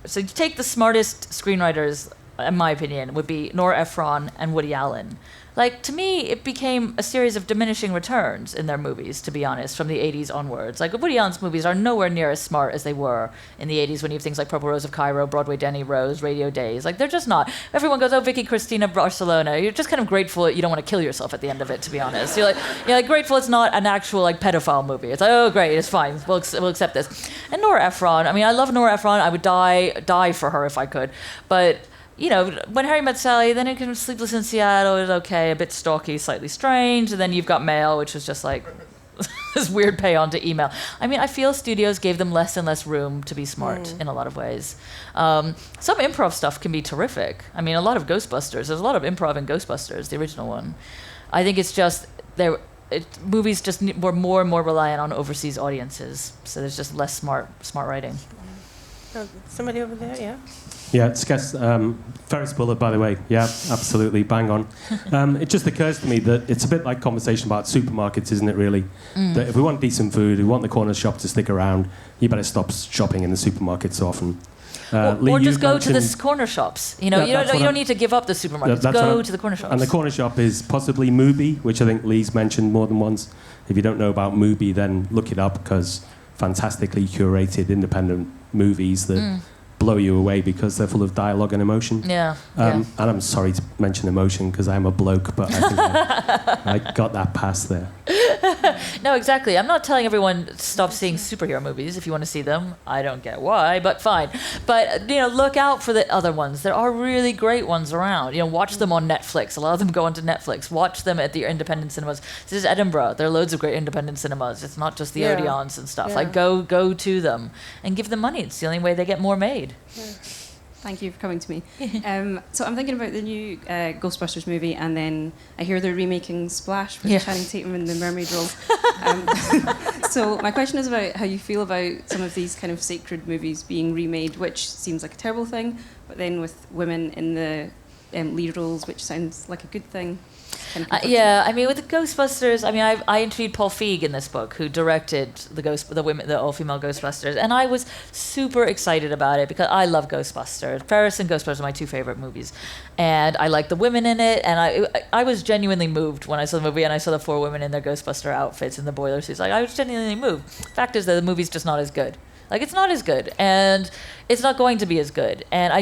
so you take the smartest screenwriters, in my opinion, would be Nora Ephron and Woody Allen. Like, to me, it became a series of diminishing returns in their movies, to be honest, from the 80s onwards. Like, Woody Allen's movies are nowhere near as smart as they were in the 80s when you have things like Purple Rose of Cairo, Broadway Denny Rose, Radio Days. Like, they're just not. Everyone goes, oh, Vicky Cristina Barcelona. You're just kind of grateful that you don't want to kill yourself at the end of it, to be honest. You're like grateful it's not an actual, like, pedophile movie. It's like, oh, great, it's fine. We'll accept this. And Nora Ephron, I mean, I love Nora Ephron. I would die for her if I could. But... you know, When Harry Met Sally, then it can Sleepless in Seattle is okay, a bit stalky, slightly strange, and then you've got Mail, which was just like this weird pay on to email. I mean, I feel studios gave them less and less room to be smart in a lot of ways. Some improv stuff can be terrific. I mean, a lot of Ghostbusters. There's a lot of improv in Ghostbusters, the original one. I think it's just movies just were more and more reliant on overseas audiences, so there's just less smart writing. Somebody over there, yeah? Yeah, it's Ferris Bueller, by the way. Yeah, absolutely, bang on. It just occurs to me that it's a bit like conversation about supermarkets, isn't it, really? That if we want decent food, we want the corner shop to stick around, you better stop shopping in the supermarket so often. Or just go to the corner shops. You know, you don't need to give up the supermarkets. Go to the corner shops. And the corner shop is possibly Mubi, which I think Lee's mentioned more than once. If you don't know about Mubi, then look it up, because fantastically curated independent movies that blow you away because they're full of dialogue and emotion. Yeah. And I'm sorry to mention emotion because I'm a bloke, but I think I got that pass there. No, exactly. I'm not telling everyone stop seeing superhero movies if you want to see them. I don't get why, but fine. But, look out for the other ones. There are really great ones around. Watch them on Netflix. A lot of them go onto Netflix. Watch them at the independent cinemas. This is Edinburgh. There are loads of great independent cinemas. It's not just the Odeons and stuff. Like, go to them and give them money. It's the only way they get more made. Yeah. Thank you for coming to me. So I'm thinking about the new Ghostbusters movie, and then I hear they're remaking Splash with Channing Tatum in the mermaid role. So my question is about how you feel about some of these kind of sacred movies being remade, which seems like a terrible thing, but then with women in the lead roles, which sounds like a good thing. With the Ghostbusters, I interviewed Paul Feig in this book, who directed the all-female Ghostbusters, and I was super excited about it because I love Ghostbusters. Ferris and Ghostbusters are my two favorite movies, and I like the women in it, and I was genuinely moved when I saw the movie and I saw the 4 women in their Ghostbuster outfits and the boiler suits. Like, I was genuinely moved. Fact is that the movie's just not as good. Like, it's not as good, and it's not going to be as good, and I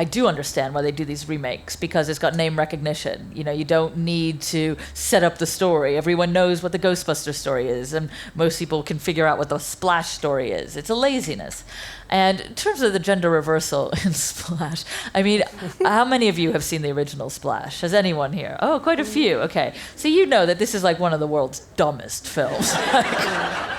do understand why they do these remakes, because it's got name recognition. You don't need to set up the story. Everyone knows what the Ghostbusters story is, and most people can figure out what the Splash story is. It's a laziness. And in terms of the gender reversal in Splash, how many of you have seen the original Splash? Has anyone here? Oh, quite a few. Okay. So you know that this is like one of the world's dumbest films.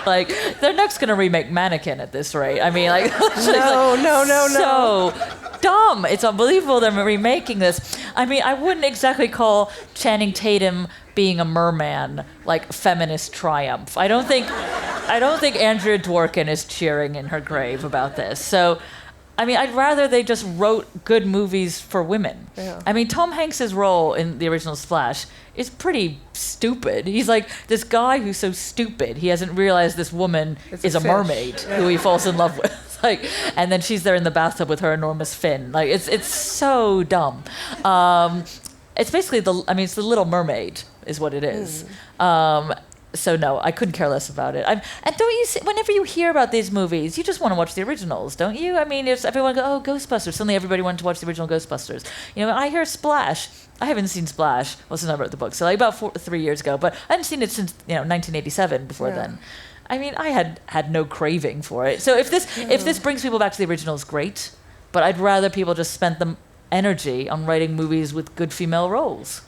Like, they're next going to remake Mannequin at this rate. No. So dumb. It's unbelievable they're remaking this. I wouldn't exactly call Channing Tatum being a merman like feminist triumph. I don't think Andrea Dworkin is cheering in her grave about this. So, I'd rather they just wrote good movies for women. Yeah. Tom Hanks's role in the original Splash is pretty stupid. He's like this guy who's so stupid he hasn't realized this woman is a mermaid who he falls in love with. And then she's there in the bathtub with her enormous fin. Like, it's so dumb. It's basically it's the Little Mermaid is what it is. So no, I couldn't care less about it. And don't you see, whenever you hear about these movies, you just want to watch the originals, don't you? If everyone goes, oh, Ghostbusters, suddenly everybody wanted to watch the original Ghostbusters. I hear Splash. I haven't seen Splash. Well, since I wrote the book, so about 3 years ago. But I hadn't seen it since 1987. Before then. I had no craving for it. So if this brings people back to the originals, great. But I'd rather people just spent the energy on writing movies with good female roles.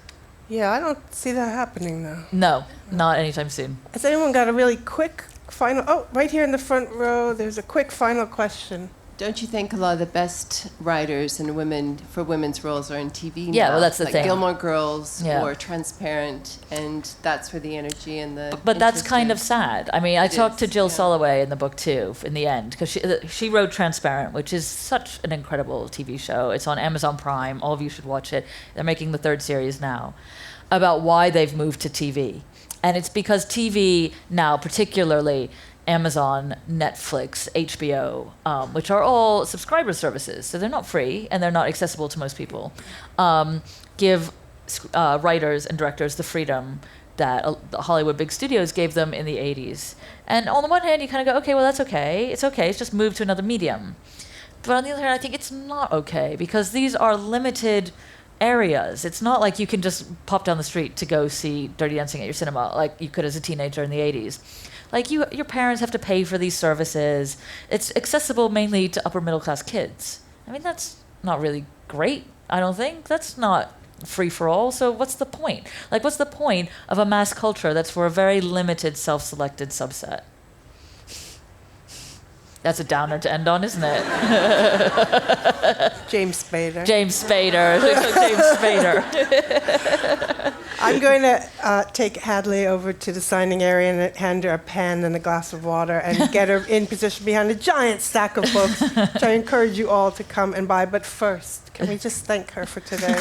Yeah, I don't see that happening, though. No, not anytime soon. Has anyone got a really quick final... Oh, right here in the front row, there's a quick final question. Don't you think a lot of the best writers and women for women's roles are in TV now? Yeah, well, that's the like thing. Gilmore Girls or Transparent, and that's where the energy and the... But that's kind of sad. I talked to Jill Soloway in the book, too, in the end, because she wrote Transparent, which is such an incredible TV show. It's on Amazon Prime. All of you should watch it. They're making the 3rd series now, about why they've moved to TV. And it's because TV now, particularly Amazon, Netflix, HBO, which are all subscriber services, so they're not free and they're not accessible to most people, give writers and directors the freedom that the Hollywood big studios gave them in the 80s. And on the one hand, you kind of go, okay, well, that's okay. It's okay. It's just move to another medium. But on the other hand, I think it's not okay, because these are limited areas. It's not like you can just pop down the street to go see Dirty Dancing at your cinema like you could as a teenager in the 80s. Like, your parents have to pay for these services. It's accessible mainly to upper middle class kids. That's not really great, I don't think. That's not free for all. So what's the point? Like, what's the point of a mass culture that's for a very limited self-selected subset? That's a downer to end on, isn't it? James Spader. James Spader. James Spader. I'm going to take Hadley over to the signing area and hand her a pen and a glass of water and get her in position behind a giant stack of books, which I encourage you all to come and buy. But first, can we just thank her for today?